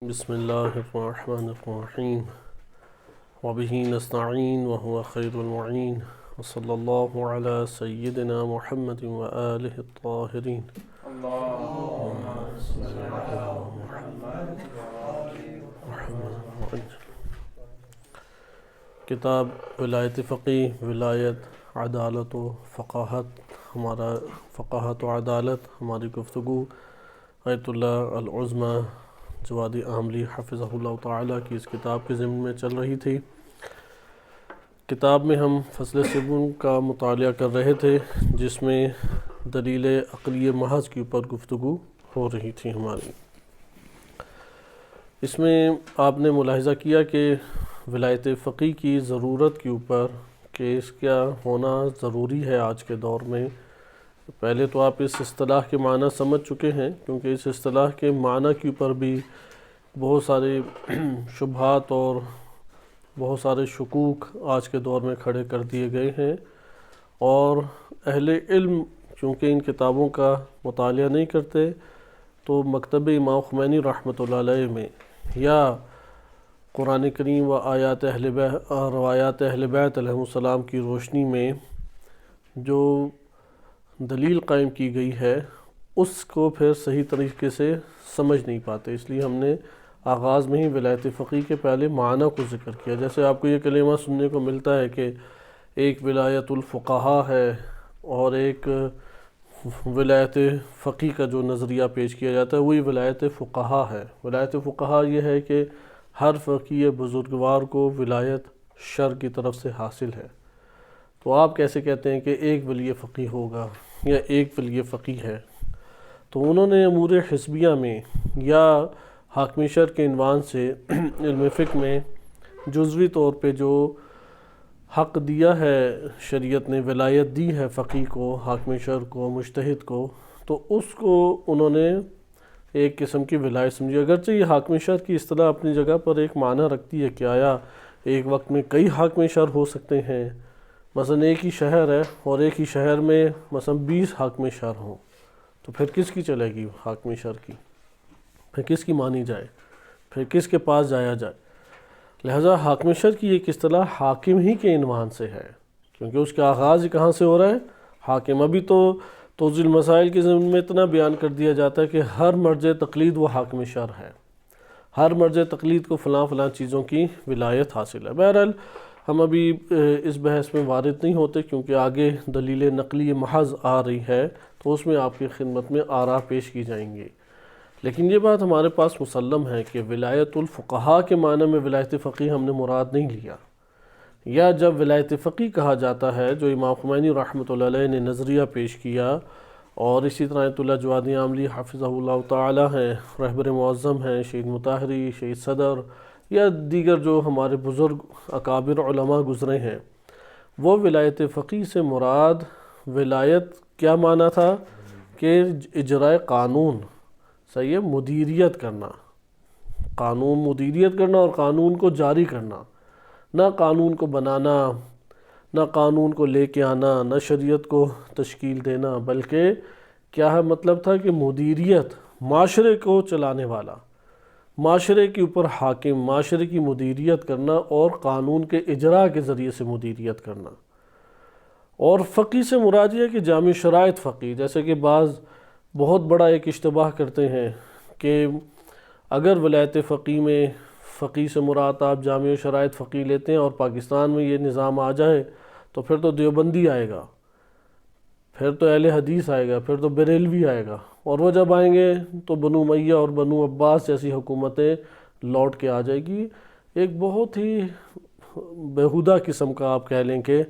بسم اللہ الرحمن الرحیم وبہ نستعین وهو خیر المعین وصلی اللہ علی سیدنا محمد وآلہ الطاہرین کتاب ولایت فقیہ، ولایت، عدالت و فقاہت، ہمارا فقاہت و عدالت، ہماری گفتگو آیت اللہ العظمی جوادی عاملی حفظہ اللہ تعالیٰ کی اس کتاب کے ضمن میں چل رہی تھی۔ کتاب میں ہم فصل سوم کا مطالعہ کر رہے تھے، جس میں دلیل عقلی محض کے اوپر گفتگو ہو رہی تھی ہماری۔ اس میں آپ نے ملاحظہ کیا کہ ولایت فقیہ کی ضرورت کے اوپر کہ اس کا ہونا ضروری ہے آج کے دور میں۔ پہلے تو آپ اس اصطلاح کے معنی سمجھ چکے ہیں، کیونکہ اس اصطلاح کے معنی کے اوپر بھی بہت سارے شبہات اور بہت سارے شکوک آج کے دور میں کھڑے کر دیے گئے ہیں، اور اہل علم چونکہ ان کتابوں کا مطالعہ نہیں کرتے، تو مکتب امام خمینی رحمۃ اللہ علیہ میں یا قرآن کریم و آیات روایات اہل بیت علیہ السلام کی روشنی میں جو دلیل قائم کی گئی ہے اس کو پھر صحیح طریقے سے سمجھ نہیں پاتے۔ اس لیے ہم نے آغاز میں ہی ولایت فقیہ کے پہلے معنی کو ذکر کیا۔ جیسے آپ کو یہ کلمہ سننے کو ملتا ہے کہ ایک ولایت الفقہاء ہے اور ایک ولایت فقیہ کا جو نظریہ پیش کیا جاتا ہے وہی ولایت فقہاء ہے۔ ولایت فقہاء یہ ہے کہ ہر فقیہ بزرگوار کو ولایت شرع کی طرف سے حاصل ہے۔ تو آپ کیسے کہتے ہیں کہ ایک ولی فقیہ ہوگا یا ایک ولی فقیہ ہے؟ تو انہوں نے امور حزبیہ میں یا حاکم شرع کے عنوان سے علم فقہ میں جزوی طور پہ جو حق دیا ہے، شریعت نے ولایت دی ہے فقیہ کو، حاکم شرع کو، مجتہد کو، تو اس کو انہوں نے ایک قسم کی ولایت سمجھی۔ اگرچہ یہ حاکم شرع کی اصطلاح اپنی جگہ پر ایک معنی رکھتی ہے کہ آیا ایک وقت میں کئی حاکم شرع ہو سکتے ہیں، مثلا ایک ہی شہر ہے اور ایک ہی شہر میں مثلا 20 حاکم شرع ہوں، تو پھر کس کی چلے گی حاکم شرع کی؟ پھر کس کی مانی جائے؟ پھر کس کے پاس جایا جائے؟ لہٰذا حاکم شرع کی ایک اصطلاح حاکم ہی کے عنوان سے ہے، کیونکہ اس کا آغاز ہی کہاں سے ہو رہا ہے؟ حاکم۔ ابھی تو توضیح المسائل کے ضمن میں اتنا بیان کر دیا جاتا ہے کہ ہر مرجع تقلید وہ حاکم شرع ہے، ہر مرجع تقلید کو فلاں فلاں چیزوں کی ولایت حاصل ہے۔ بہرحال ہم ابھی اس بحث میں وارد نہیں ہوتے، کیونکہ آگے دلیل نقلی محض آ رہی ہے تو اس میں آپ کی خدمت میں آراء پیش کی جائیں گی۔ لیکن یہ بات ہمارے پاس مسلم ہے کہ ولایت الفقہاء کے معنی میں ولایت فقیہ ہم نے مراد نہیں لیا، یا جب ولایت فقیہ کہا جاتا ہے جو امام خمینی رحمۃ اللہ علیہ نے نظریہ پیش کیا، اور اسی طرح آیت اللہ جوادی عاملی حفظہ اللہ تعالی ہیں، رہبر معظم ہیں، شہید مطہری، شہید صدر، یا دیگر جو ہمارے بزرگ اکابر علماء گزرے ہیں، وہ ولایت فقیہ سے مراد ولایت کیا معنی تھا کہ اجرائے قانون، صحیح ہے، مدیریت کرنا، قانون مدیریت کرنا اور قانون کو جاری کرنا، نہ قانون کو بنانا، نہ قانون کو لے کے آنا، نہ شریعت کو تشکیل دینا، بلکہ کیا ہے مطلب تھا کہ مدیریت، معاشرے کو چلانے والا، معاشرے کے اوپر حاکم، معاشرے کی مدیریت کرنا اور قانون کے اجراء کے ذریعے سے مدیریت کرنا۔ اور فقیہ سے مراد یہ ہے کہ جامع شرائط فقیہ، جیسے کہ بعض بہت بڑا ایک اشتباہ کرتے ہیں کہ اگر ولایت فقیہ میں فقیہ سے مراد آپ جامع شرائط فقیہ لیتے ہیں اور پاکستان میں یہ نظام آ جائے تو پھر تو دیوبندی آئے گا، پھر تو اہل حدیث آئے گا، پھر تو بریلوی آئے گا، اور وہ جب آئیں گے تو بنو امیہ اور بنو عباس جیسی حکومتیں لوٹ کے آ جائے گی۔ ایک بہت ہی بیہودہ قسم کا آپ کہہ لیں کہ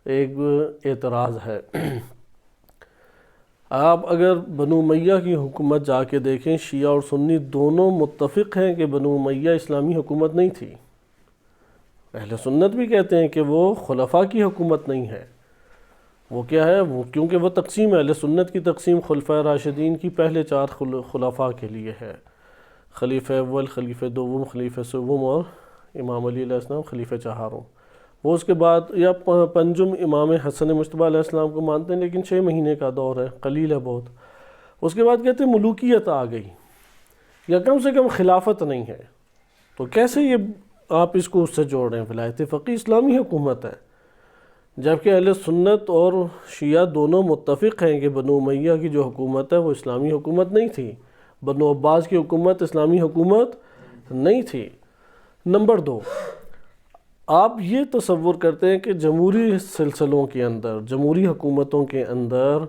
ایک اعتراض ہے۔ آپ اگر بنو امیہ کی حکومت جا کے دیکھیں، شیعہ اور سنی دونوں متفق ہیں کہ بنو امیہ اسلامی حکومت نہیں تھی۔ اہل سنت بھی کہتے ہیں کہ وہ خلفاء کی حکومت نہیں ہے، وہ کیا ہے، وہ کیونکہ وہ تقسیم اہل سنت کی تقسیم خلفاء راشدین کی پہلے 4 خلفاء کے لیے ہے، خلیفہ اول، خلیفہ دوم، خلیفہ سوم اور امام علی علیہ السلام خلیفہ چہاروں۔ وہ اس کے بعد یا پنجم امام حسن مجتبیٰ علیہ السلام کو مانتے ہیں، لیکن 6 مہینے کا دور ہے، قلیل ہے بہت۔ اس کے بعد کہتے ہیں ملوکیت آ گئی، یا کم سے کم خلافت نہیں ہے، تو کیسے یہ آپ اس کو اس سے جوڑ رہے ہیں؟ ولایت فقیہ اسلامی حکومت ہے، جبکہ اہل سنت اور شیعہ دونوں متفق ہیں کہ بنو امیہ کی جو حکومت ہے وہ اسلامی حکومت نہیں تھی، بنو عباس کی حکومت اسلامی حکومت نہیں تھی۔ نمبر 2، آپ یہ تصور کرتے ہیں کہ جمہوری سلسلوں کے اندر، جمہوری حکومتوں کے اندر،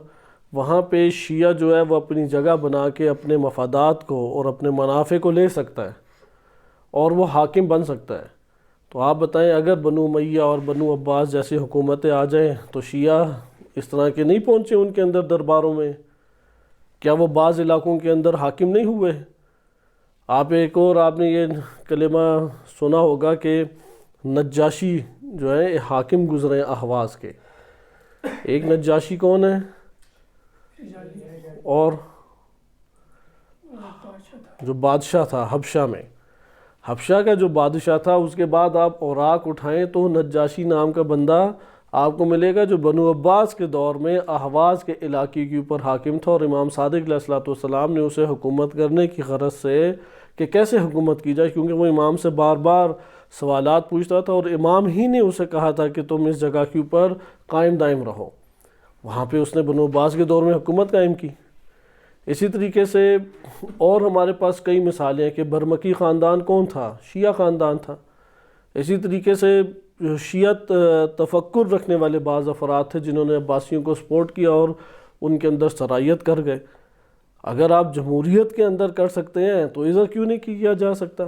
وہاں پہ شیعہ جو ہے وہ اپنی جگہ بنا کے اپنے مفادات کو اور اپنے منافع کو لے سکتا ہے اور وہ حاکم بن سکتا ہے۔ تو آپ بتائیں، اگر بنو امیہ اور بنو عباس جیسی حکومتیں آ جائیں تو شیعہ اس طرح کے نہیں پہنچے ان کے اندر درباروں میں؟ کیا وہ بعض علاقوں کے اندر حاکم نہیں ہوئے؟ آپ ایک اور آپ نے یہ کلمہ سنا ہوگا کہ نجاشی جو ہے حاکم گزرے اہواز کے۔ ایک نجاشی کون ہے؟ اور جو بادشاہ تھا حبشہ میں، حبشہ کا جو بادشاہ تھا، اس کے بعد آپ اوراق اٹھائیں تو نجاشی نام کا بندہ آپ کو ملے گا جو بنو عباس کے دور میں اہواز کے علاقے کے اوپر حاکم تھا، اور امام صادق علیہ السلام نے اسے حکومت کرنے کی غرض سے کہ کیسے حکومت کی جائے، کیونکہ وہ امام سے بار بار سوالات پوچھتا تھا، اور امام ہی نے اسے کہا تھا کہ تم اس جگہ کے اوپر قائم دائم رہو۔ وہاں پہ اس نے بنو عباس کے دور میں حکومت قائم کی۔ اسی طریقے سے اور ہمارے پاس کئی مثالیں ہیں کہ برمکی خاندان کون تھا؟ شیعہ خاندان تھا۔ اسی طریقے سے شیعت تفکر رکھنے والے بعض افراد تھے جنہوں نے عباسیوں کو سپورٹ کیا اور ان کے اندر سرایت کر گئے۔ اگر آپ جمہوریت کے اندر کر سکتے ہیں تو ادھر کیوں نہیں کیا جا سکتا؟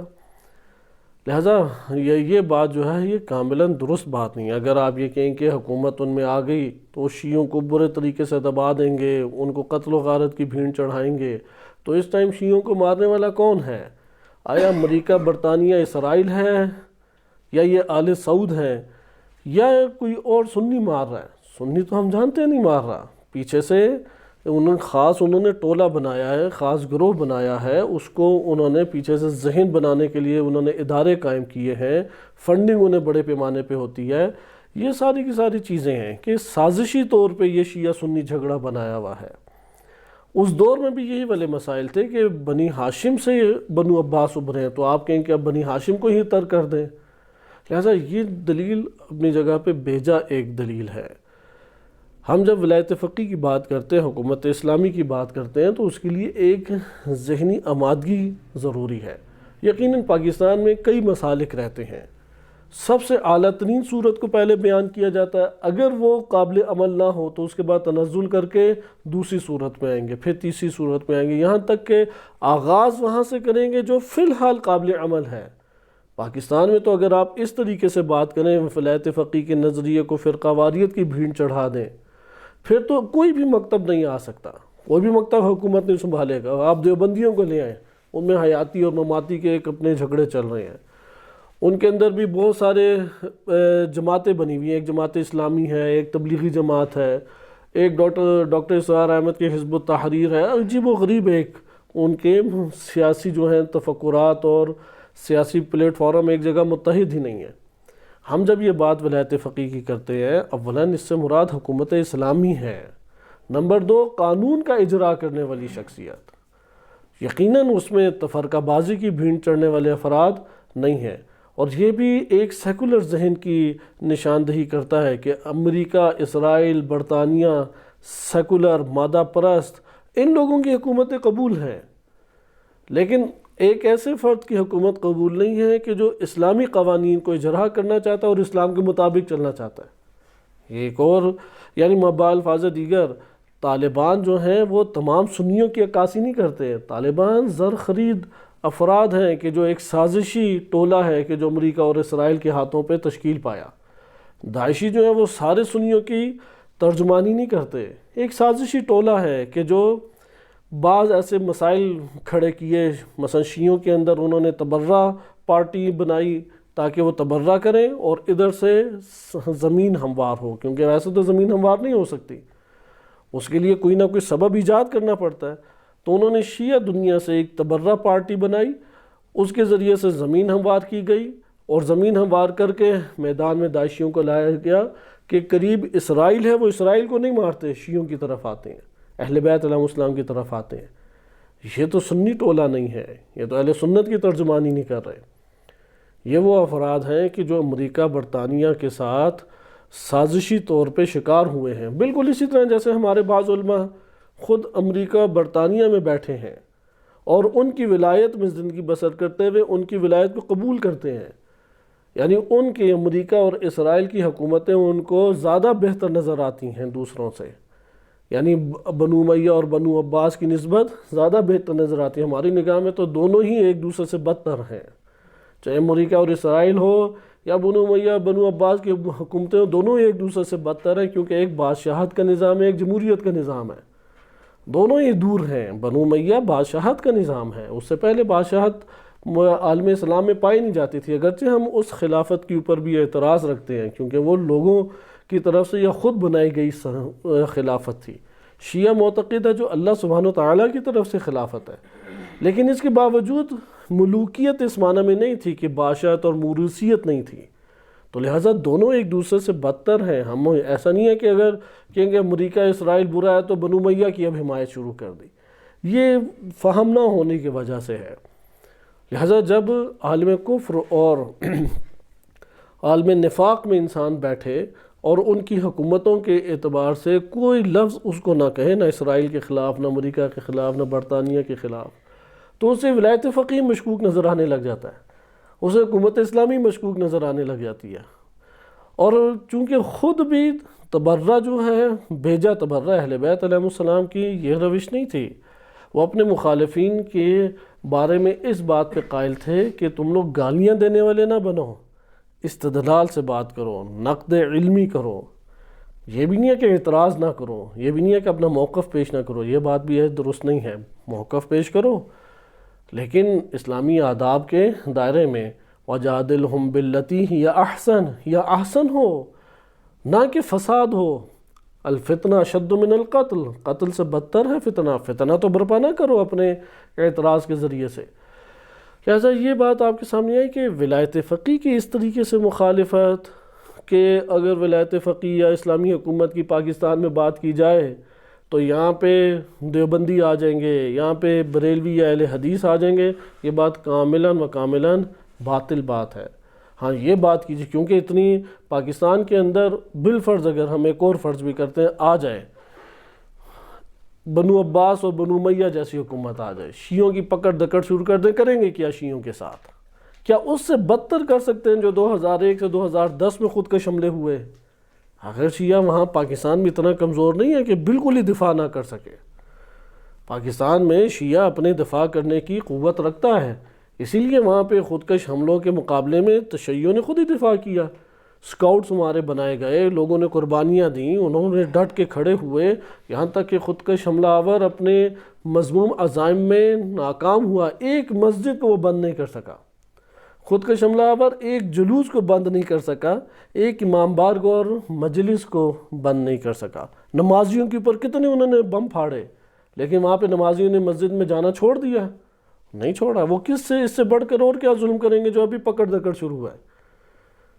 لہٰذا یہ بات جو ہے یہ کاملاً درست بات نہیں ہے۔ اگر آپ یہ کہیں کہ حکومت ان میں آ گئی تو شیعوں کو برے طریقے سے دبا دیں گے، ان کو قتل و غارت کی بھیڑ چڑھائیں گے، تو اس ٹائم شیعوں کو مارنے والا کون ہے؟ آیا امریکہ، برطانیہ، اسرائیل ہے، یا یہ آل سعود ہیں، یا کوئی اور سنی مار رہا ہے؟ سنی تو ہم جانتے ہیں نہیں مار رہا، پیچھے سے انہوں نے ٹولہ بنایا ہے، خاص گروہ بنایا ہے، اس کو انہوں نے پیچھے سے ذہن بنانے کے لیے انہوں نے ادارے قائم کیے ہیں، فنڈنگ انہیں بڑے پیمانے پہ ہوتی ہے۔ یہ ساری کی ساری چیزیں ہیں کہ سازشی طور پہ یہ شیعہ سنی جھگڑا بنایا ہوا ہے۔ اس دور میں بھی یہی والے مسائل تھے کہ بنی ہاشم سے بنو عباس ابھرے ہیں، تو آپ کہیں کہ اب بنی ہاشم کو ہی ترک کر دیں۔ لہٰذا یہ دلیل اپنی جگہ پہ بیجا ایک دلیل ہے۔ ہم جب ولایت فقیہ کی بات کرتے ہیں، حکومت اسلامی کی بات کرتے ہیں، تو اس کے لیے ایک ذہنی آمادگی ضروری ہے۔ یقیناً پاکستان میں کئی مسالک رہتے ہیں، سب سے اعلیٰ ترین صورت کو پہلے بیان کیا جاتا ہے، اگر وہ قابل عمل نہ ہو تو اس کے بعد تنزل کر کے دوسری صورت میں آئیں گے، پھر تیسری صورت میں آئیں گے، یہاں تک کہ آغاز وہاں سے کریں گے جو فی الحال قابل عمل ہے۔ پاکستان میں تو اگر آپ اس طریقے سے بات کریں، ولایت فقیہ کے نظریے کو فرقہ واریت کی بھیڑ چڑھا دیں، پھر تو کوئی بھی مکتب نہیں آ سکتا، کوئی بھی مکتب حکومت نہیں سنبھالے گا۔ آپ دیوبندیوں کو لے آئیں، ان میں حیاتی اور مماتی کے ایک اپنے جھگڑے چل رہے ہیں، ان کے اندر بھی بہت سارے جماعتیں بنی ہوئی ہیں، ایک جماعت اسلامی ہے، ایک تبلیغی جماعت ہے، ایک ڈاکٹر اسرار احمد کے حزب التحریر ہے، عجیب و غریب ایک ان کے سیاسی جو ہیں تفکرات اور سیاسی پلیٹ فارم ایک جگہ متحد ہی نہیں ہے۔ ہم جب یہ بات ولایت فقیہ کی کرتے ہیں، اولاً اس سے مراد حکومت اسلامی ہے، نمبر 2 قانون کا اجرا کرنے والی شخصیت، یقیناً اس میں تفرقہ بازی کی بھیڑ چڑھنے والے افراد نہیں ہیں۔ اور یہ بھی ایک سیکولر ذہن کی نشاندہی کرتا ہے کہ امریکہ، اسرائیل، برطانیہ، سیکولر، مادہ پرست، ان لوگوں کی حکومتیں قبول ہیں، لیکن ایک ایسے فرد کی حکومت قبول نہیں ہے کہ جو اسلامی قوانین کو اجرا کرنا چاہتا ہے اور اسلام کے مطابق چلنا چاہتا ہے۔ ایک اور یعنی الفاظ دیگر، طالبان جو ہیں وہ تمام سنیوں کی عکاسی نہیں کرتے، طالبان زر خرید افراد ہیں کہ جو ایک سازشی ٹولہ ہے کہ جو امریکہ اور اسرائیل کے ہاتھوں پہ تشکیل پایا۔ داعشی جو ہیں وہ سارے سنیوں کی ترجمانی نہیں کرتے، ایک سازشی ٹولہ ہے کہ جو بعض ایسے مسائل کھڑے کیے، مثلا شیعوں کے اندر انہوں نے تبرہ پارٹی بنائی تاکہ وہ تبرہ کریں اور ادھر سے زمین ہموار ہو، کیونکہ ویسے تو زمین ہموار نہیں ہو سکتی، اس کے لیے کوئی نہ کوئی سبب ایجاد کرنا پڑتا ہے۔ تو انہوں نے شیعہ دنیا سے ایک تبرہ پارٹی بنائی، اس کے ذریعے سے زمین ہموار کی گئی، اور زمین ہموار کر کے میدان میں داعشیوں کو لایا گیا کہ قریب اسرائیل ہے، وہ اسرائیل کو نہیں مارتے، شیعوں کی طرف آتے ہیں، اہل بیت علیہ السلام کی طرف آتے ہیں۔ یہ تو سنی ٹولہ نہیں ہے، یہ تو اہل سنت کی ترجمانی نہیں کر رہے۔ یہ وہ افراد ہیں کہ جو امریکہ برطانیہ کے ساتھ سازشی طور پہ شکار ہوئے ہیں، بالکل اسی طرح جیسے ہمارے بعض علماء خود امریکہ برطانیہ میں بیٹھے ہیں اور ان کی ولایت میں زندگی بسر کرتے ہوئے ان کی ولایت کو قبول کرتے ہیں، یعنی ان کے امریکہ اور اسرائیل کی حکومتیں ان کو زیادہ بہتر نظر آتی ہیں دوسروں سے، یعنی بنو امیہ اور بنو عباس کی نسبت زیادہ بہتر نظر آتی ہے۔ ہماری نگاہ میں تو دونوں ہی ایک دوسرے سے بدتر ہیں، چاہے امریکہ اور اسرائیل ہو یا بنو امیہ بنو عباس کی حکومتیں، دونوں ایک دوسرے سے بدتر ہیں، کیونکہ ایک بادشاہت کا نظام ہے، ایک جمہوریت کا نظام ہے، دونوں ہی دور ہیں۔ بنو امیہ بادشاہت کا نظام ہے، اس سے پہلے بادشاہت عالم اسلام میں پائی نہیں جاتی تھی، اگرچہ ہم اس خلافت کے اوپر بھی اعتراض رکھتے ہیں کیونکہ وہ لوگوں کی طرف سے یا خود بنائی گئی خلافت تھی۔ شیعہ معتقد ہے جو اللہ سبحانہ وتعالیٰ کی طرف سے خلافت ہے، لیکن اس کے باوجود ملوکیت اس معنی میں نہیں تھی کہ بادشاہت اور موروثیت نہیں تھی، تو لہٰذا دونوں ایک دوسرے سے بدتر ہیں۔ ہم ایسا نہیں ہے کہ اگر کہیں گے امریکہ اسرائیل برا ہے تو بنو امیہ کی اب حمایت شروع کر دی، یہ فہم نہ ہونے کی وجہ سے ہے۔ لہٰذا جب عالم کفر اور عالم نفاق میں انسان بیٹھے اور ان کی حکومتوں کے اعتبار سے کوئی لفظ اس کو نہ کہے، نہ اسرائیل کے خلاف، نہ امریکہ کے خلاف، نہ برطانیہ کے خلاف، تو اسے ولایت فقیہ مشکوک نظر آنے لگ جاتا ہے، اسے حکومت اسلامی مشکوک نظر آنے لگ جاتی ہے۔ اور چونکہ خود بھی تبرہ جو ہے، بھیجا تبرہ اہل بیت علیہ السلام کی یہ روش نہیں تھی، وہ اپنے مخالفین کے بارے میں اس بات پہ قائل تھے کہ تم لوگ گالیاں دینے والے نہ بنو، استدلال سے بات کرو، نقد علمی کرو، یہ بھی نہیں ہے کہ اعتراض نہ کرو، یہ بھی نہیں ہے کہ اپنا موقف پیش نہ کرو، یہ بات بھی ہے درست نہیں ہے، موقف پیش کرو، لیکن اسلامی آداب کے دائرے میں وَجَادِلْهُمْ بِالَّتِي هِيَ أَحْسَنُ، یا احسن ہو، نہ کہ فساد ہو۔ الفتنہ اشد من القتل، قتل سے بدتر ہے فتنہ، فتنہ تو برپا نہ کرو اپنے اعتراض کے ذریعے سے۔ لہٰذا یہ بات آپ کے سامنے آئی کہ ولایت فقیہ کی اس طریقے سے مخالفت کہ اگر ولایت فقیہ یا اسلامی حکومت کی پاکستان میں بات کی جائے تو یہاں پہ دیوبندی آ جائیں گے، یہاں پہ بریلوی یا اہل حدیث آ جائیں گے، یہ بات کاملاً و کاملاً باطل بات ہے۔ ہاں یہ بات کیجیے کیونکہ اتنی پاکستان کے اندر بالفرض اگر ہم ایک اور فرض بھی کرتے ہیں آ جائے، بنو عباس اور بنو امیہ جیسی حکومت آ جائے، شیعوں کی پکڑ دکڑ شروع کر دیں، کریں گے کیا شیعوں کے ساتھ؟ کیا اس سے بدتر کر سکتے ہیں جو 2001 سے 2010 میں خودکش حملے ہوئے؟ اگر شیعہ وہاں پاکستان میں اتنا کمزور نہیں ہے کہ بالکل ہی دفاع نہ کر سکے، پاکستان میں شیعہ اپنے دفاع کرنے کی قوت رکھتا ہے، اسی لیے وہاں پہ خودکش حملوں کے مقابلے میں تشیعوں نے خود ہی دفاع کیا، سکاؤٹس ہمارے بنائے گئے، لوگوں نے قربانیاں دیں، انہوں نے ڈٹ کے کھڑے ہوئے، یہاں تک کہ خودکش حملہ آور اپنے مذموم عزائم میں ناکام ہوا، ایک مسجد کو وہ بند نہیں کر سکا، خودکش حملہ آور ایک جلوس کو بند نہیں کر سکا، ایک امام بارگاہ اور مجلس کو بند نہیں کر سکا۔ نمازیوں کے اوپر کتنے انہوں نے بم پھاڑے، لیکن وہاں پہ نمازیوں نے مسجد میں جانا چھوڑ دیا؟ نہیں چھوڑا۔ وہ کس سے اس سے بڑھ کر اور کیا ظلم کریں گے جو ابھی پکڑ دکڑ شروع ہوا ہے؟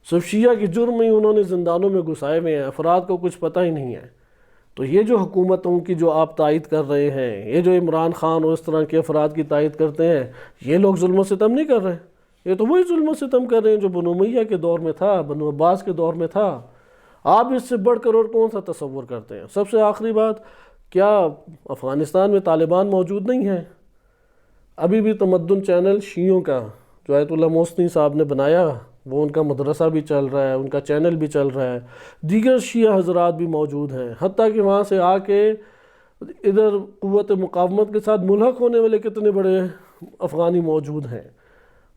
صرف شیعہ کی جرم ہی انہوں نے زندانوں میں گھسائے ہوئے ہیں، افراد کو کچھ پتہ ہی نہیں ہے۔ تو یہ جو حکومتوں کی جو آپ تائید کر رہے ہیں، یہ جو عمران خان اور اس طرح کے افراد کی تائید کرتے ہیں، یہ لوگ ظلم و ستم نہیں کر رہے، یہ تو وہی ظلم و ستم کر رہے ہیں جو بنو امیہ کے دور میں تھا، بنو عباس کے دور میں تھا۔ آپ اس سے بڑھ کر اور کون سا تصور کرتے ہیں؟ سب سے آخری بات، کیا افغانستان میں طالبان موجود نہیں ہیں؟ ابھی بھی تمدن چینل شیعوں کا جو آیت اللہ محسنی صاحب نے بنایا، وہ ان کا مدرسہ بھی چل رہا ہے، ان کا چینل بھی چل رہا ہے، دیگر شیعہ حضرات بھی موجود ہیں، حتیٰ کہ وہاں سے آ کے ادھر قوت مقاومت کے ساتھ ملحق ہونے والے کتنے بڑے افغانی موجود ہیں۔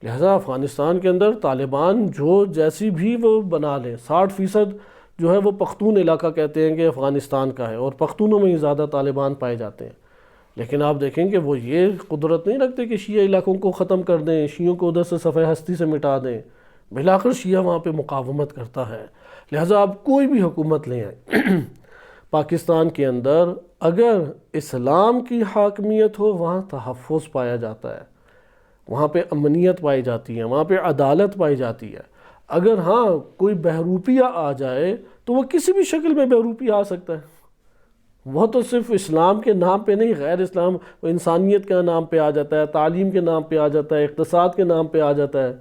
لہذا افغانستان کے اندر طالبان جو جیسی بھی وہ بنا لیں، 60% جو ہے وہ پختون علاقہ کہتے ہیں کہ افغانستان کا ہے، اور پختونوں میں ہی زیادہ طالبان پائے جاتے ہیں، لیکن آپ دیکھیں کہ وہ یہ قدرت نہیں رکھتے کہ شیعہ علاقوں کو ختم کر دیں، شیعوں کو ادھر سے صفحہ ہستی سے مٹا دیں، بالآخر شیعہ وہاں پہ مقاومت کرتا ہے۔ لہٰذا آپ کوئی بھی حکومت لے آئیں پاکستان کے اندر، اگر اسلام کی حاکمیت ہو وہاں تحفظ پایا جاتا ہے، وہاں پہ امنیت پائی جاتی ہے، وہاں پہ عدالت پائی جاتی ہے۔ اگر کوئی بہروپیہ آ جائے تو وہ کسی بھی شکل میں بہروپیہ آ سکتا ہے، وہ تو صرف اسلام کے نام پہ نہیں، غیر اسلام وہ انسانیت کے نام پہ آ جاتا ہے، تعلیم کے نام پہ آ جاتا ہے، اقتصاد کے نام پہ آ جاتا ہے۔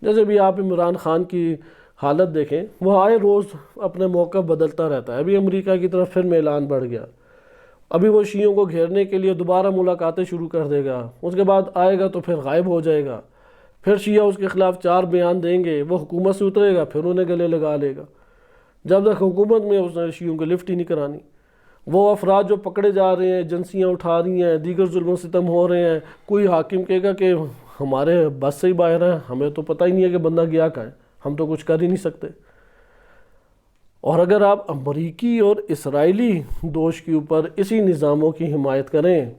جیسے بھی آپ عمران خان کی حالت دیکھیں، وہ آئے روز اپنے موقع بدلتا رہتا ہے۔ ابھی امریکہ کی طرف پھر میلان بڑھ گیا، ابھی وہ شیعوں کو گھیرنے کے لیے دوبارہ ملاقاتیں شروع کر دے گا، اس کے بعد آئے گا تو پھر غائب ہو جائے گا، پھر شیعہ اس کے خلاف 4 بیان دیں گے، وہ حکومت سے اترے گا، پھر انہیں گلے لگا لے گا۔ جب تک حکومت میں اس نے شیعوں کو لفٹ ہی نہیں کرانی۔ وہ افراد جو پکڑے جا رہے ہیں، ایجنسیاں اٹھا رہی ہیں، دیگر ظلم و ستم ہو رہے ہیں، کوئی حاکم کہے گا کہ ہمارے بس سے ہی باہر ہیں، ہمیں تو پتہ ہی نہیں ہے کہ بندہ گیا کہاں ہے، ہم تو کچھ کر ہی نہیں سکتے۔ اور اگر آپ امریکی اور اسرائیلی دوش کے اوپر اسی نظاموں کی حمایت کریں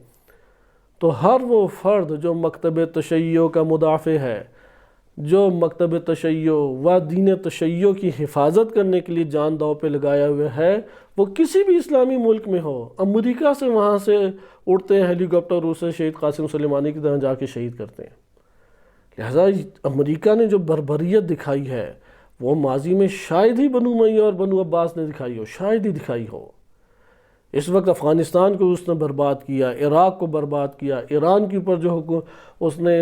تو ہر وہ فرد جو مکتب تشیع کا مدافع ہے، جو مکتب تشیع و دین تشیع کی حفاظت کرنے کے لیے جان داؤ پہ لگایا ہوا ہے، وہ کسی بھی اسلامی ملک میں ہو، امریکہ سے وہاں سے اڑتے ہیں ہیلی کاپٹر، اسے شہید قاسم سلیمانی کی طرح جا کے شہید کرتے ہیں۔ لہذا امریکہ نے جو بربریت دکھائی ہے وہ ماضی میں شاید ہی بنو امیہ اور بنو عباس نے دکھائی ہو، شاید ہی دکھائی ہو۔ اس وقت افغانستان کو اس نے برباد کیا، عراق کو برباد کیا، ایران کے اوپر جو اس نے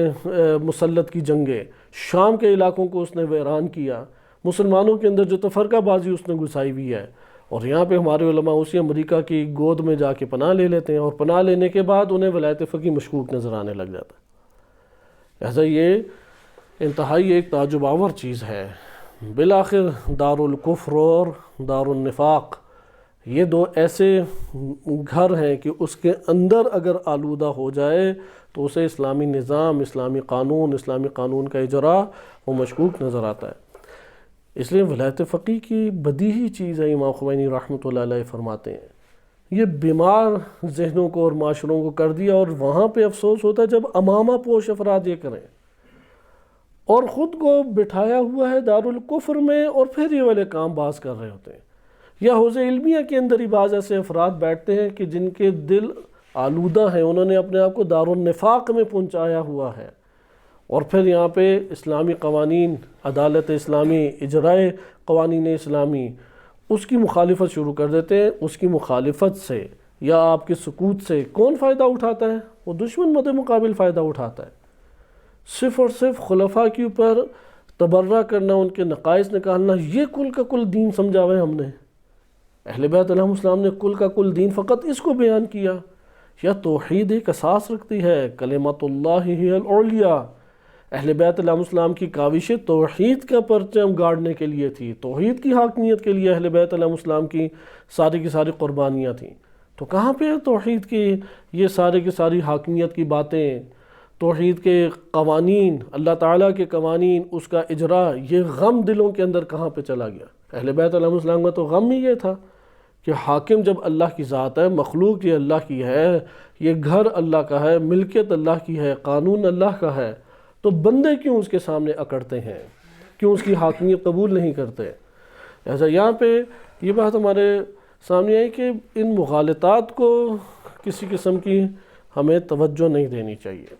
مسلط کی جنگیں، شام کے علاقوں کو اس نے ویران کیا، مسلمانوں کے اندر جو تفرقہ بازی اس نے گھسائی ہوئی ہے، اور یہاں پہ ہمارے علماء اسی امریکہ کی گود میں جا کے پناہ لے لیتے ہیں، اور پناہ لینے کے بعد انہیں ولایت فقیہ مشکوک نظر آنے لگ جاتا ہے۔ لہذا یہ انتہائی ایک تعجب آور چیز ہے۔ بالآخر دار الکفر اور دار النفاق یہ دو ایسے گھر ہیں کہ اس کے اندر اگر آلودہ ہو جائے تو اسے اسلامی نظام، اسلامی قانون کا اجراء وہ مشکوک نظر آتا ہے۔ اس لیے ولایت فقیہ کی بدیہی چیز ہے، امام خمینی رحمۃ اللہ علیہ فرماتے ہیں، یہ بیمار ذہنوں کو اور معاشروں کو کر دیا، اور وہاں پہ افسوس ہوتا ہے جب امامہ پوش افراد یہ کریں، اور خود کو بٹھایا ہوا ہے دار الکفر میں، اور پھر یہ والے کام باز کر رہے ہوتے ہیں۔ یا حوزہ علمیہ کے اندر ہی بعض ایسے افراد بیٹھتے ہیں کہ جن کے دل آلودہ ہیں، انہوں نے اپنے آپ کو دار النفاق میں پہنچایا ہوا ہے، اور پھر یہاں پہ اسلامی قوانین، عدالت اسلامی، اجراء قوانین اسلامی، اس کی مخالفت شروع کر دیتے ہیں۔ اس کی مخالفت سے یا آپ کے سکوت سے کون فائدہ اٹھاتا ہے؟ وہ دشمن مد مقابل فائدہ اٹھاتا ہے۔ صرف اور صرف خلفاء کے اوپر تبرہ کرنا، ان کے نقائص نکالنا، یہ کل کا کل دین سمجھا ہوا ہے ہم نے۔ اہل بیت علیہ السلام نے کل کا کل دین فقط اس کو بیان کیا۔ یا توحید ایک اساس رکھتی ہے، کلمۃ اللہ ہی العلیٰ۔ اہل بیت علیہ السلام کی کاوشیں توحید کا پرچم گاڑنے کے لیے تھی، توحید کی حاکمیت کے لیے اہل بیت علیہ السلام کی ساری قربانیاں تھیں۔ تو کہاں پہ ہے توحید کی یہ ساری حاکمیت کی باتیں، توحید کے قوانین، اللہ تعالیٰ کے قوانین، اس کا اجراء، یہ غم دلوں کے اندر کہاں پہ چلا گیا؟ اہل بیت علیہ السلام کا تو غم ہی یہ تھا کہ حاکم جب اللہ کی ذات ہے، مخلوق یہ اللہ کی ہے، یہ گھر اللہ کا ہے، ملکیت اللہ کی ہے، قانون اللہ کا ہے، تو بندے کیوں اس کے سامنے اکڑتے ہیں، کیوں اس کی حاکمیت قبول نہیں کرتے؟ ایسا یہاں پہ یہ بات ہمارے سامنے آئی کہ ان مغالطات کو کسی قسم کی ہمیں توجہ نہیں دینی چاہیے۔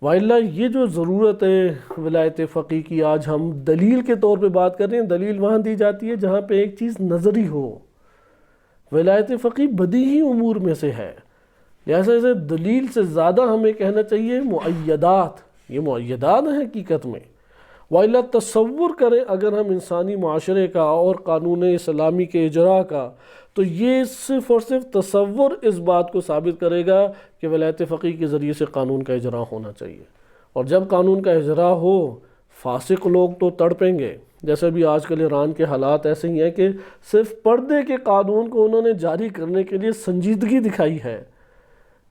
وَإِلَّا یہ جو ضرورت ہے ولایت فقیہ کی، آج ہم دلیل کے طور پہ بات کر رہے ہیں، دلیل وہاں دی جاتی ہے جہاں پہ ایک چیز نظری ہو۔ ولایت فقیہ بدیہی امور میں سے ہے، لہذا اسے دلیل سے زیادہ ہمیں کہنا چاہیے مؤیدات، یہ مؤیدات ہیں حقیقت میں۔ وَإِلَّا تصور کریں اگر ہم انسانی معاشرے کا اور قانون اسلامی کے اجراء کا، تو یہ صرف اور صرف تصور اس بات کو ثابت کرے گا کہ ولایت فقیہ کے ذریعے سے قانون کا اجراء ہونا چاہیے۔ اور جب قانون کا اجراء ہو، فاسق لوگ تو تڑپیں گے، جیسے بھی آج کل ایران کے حالات ایسے ہی ہیں کہ صرف پردے کے قانون کو انہوں نے جاری کرنے کے لیے سنجیدگی دکھائی ہے۔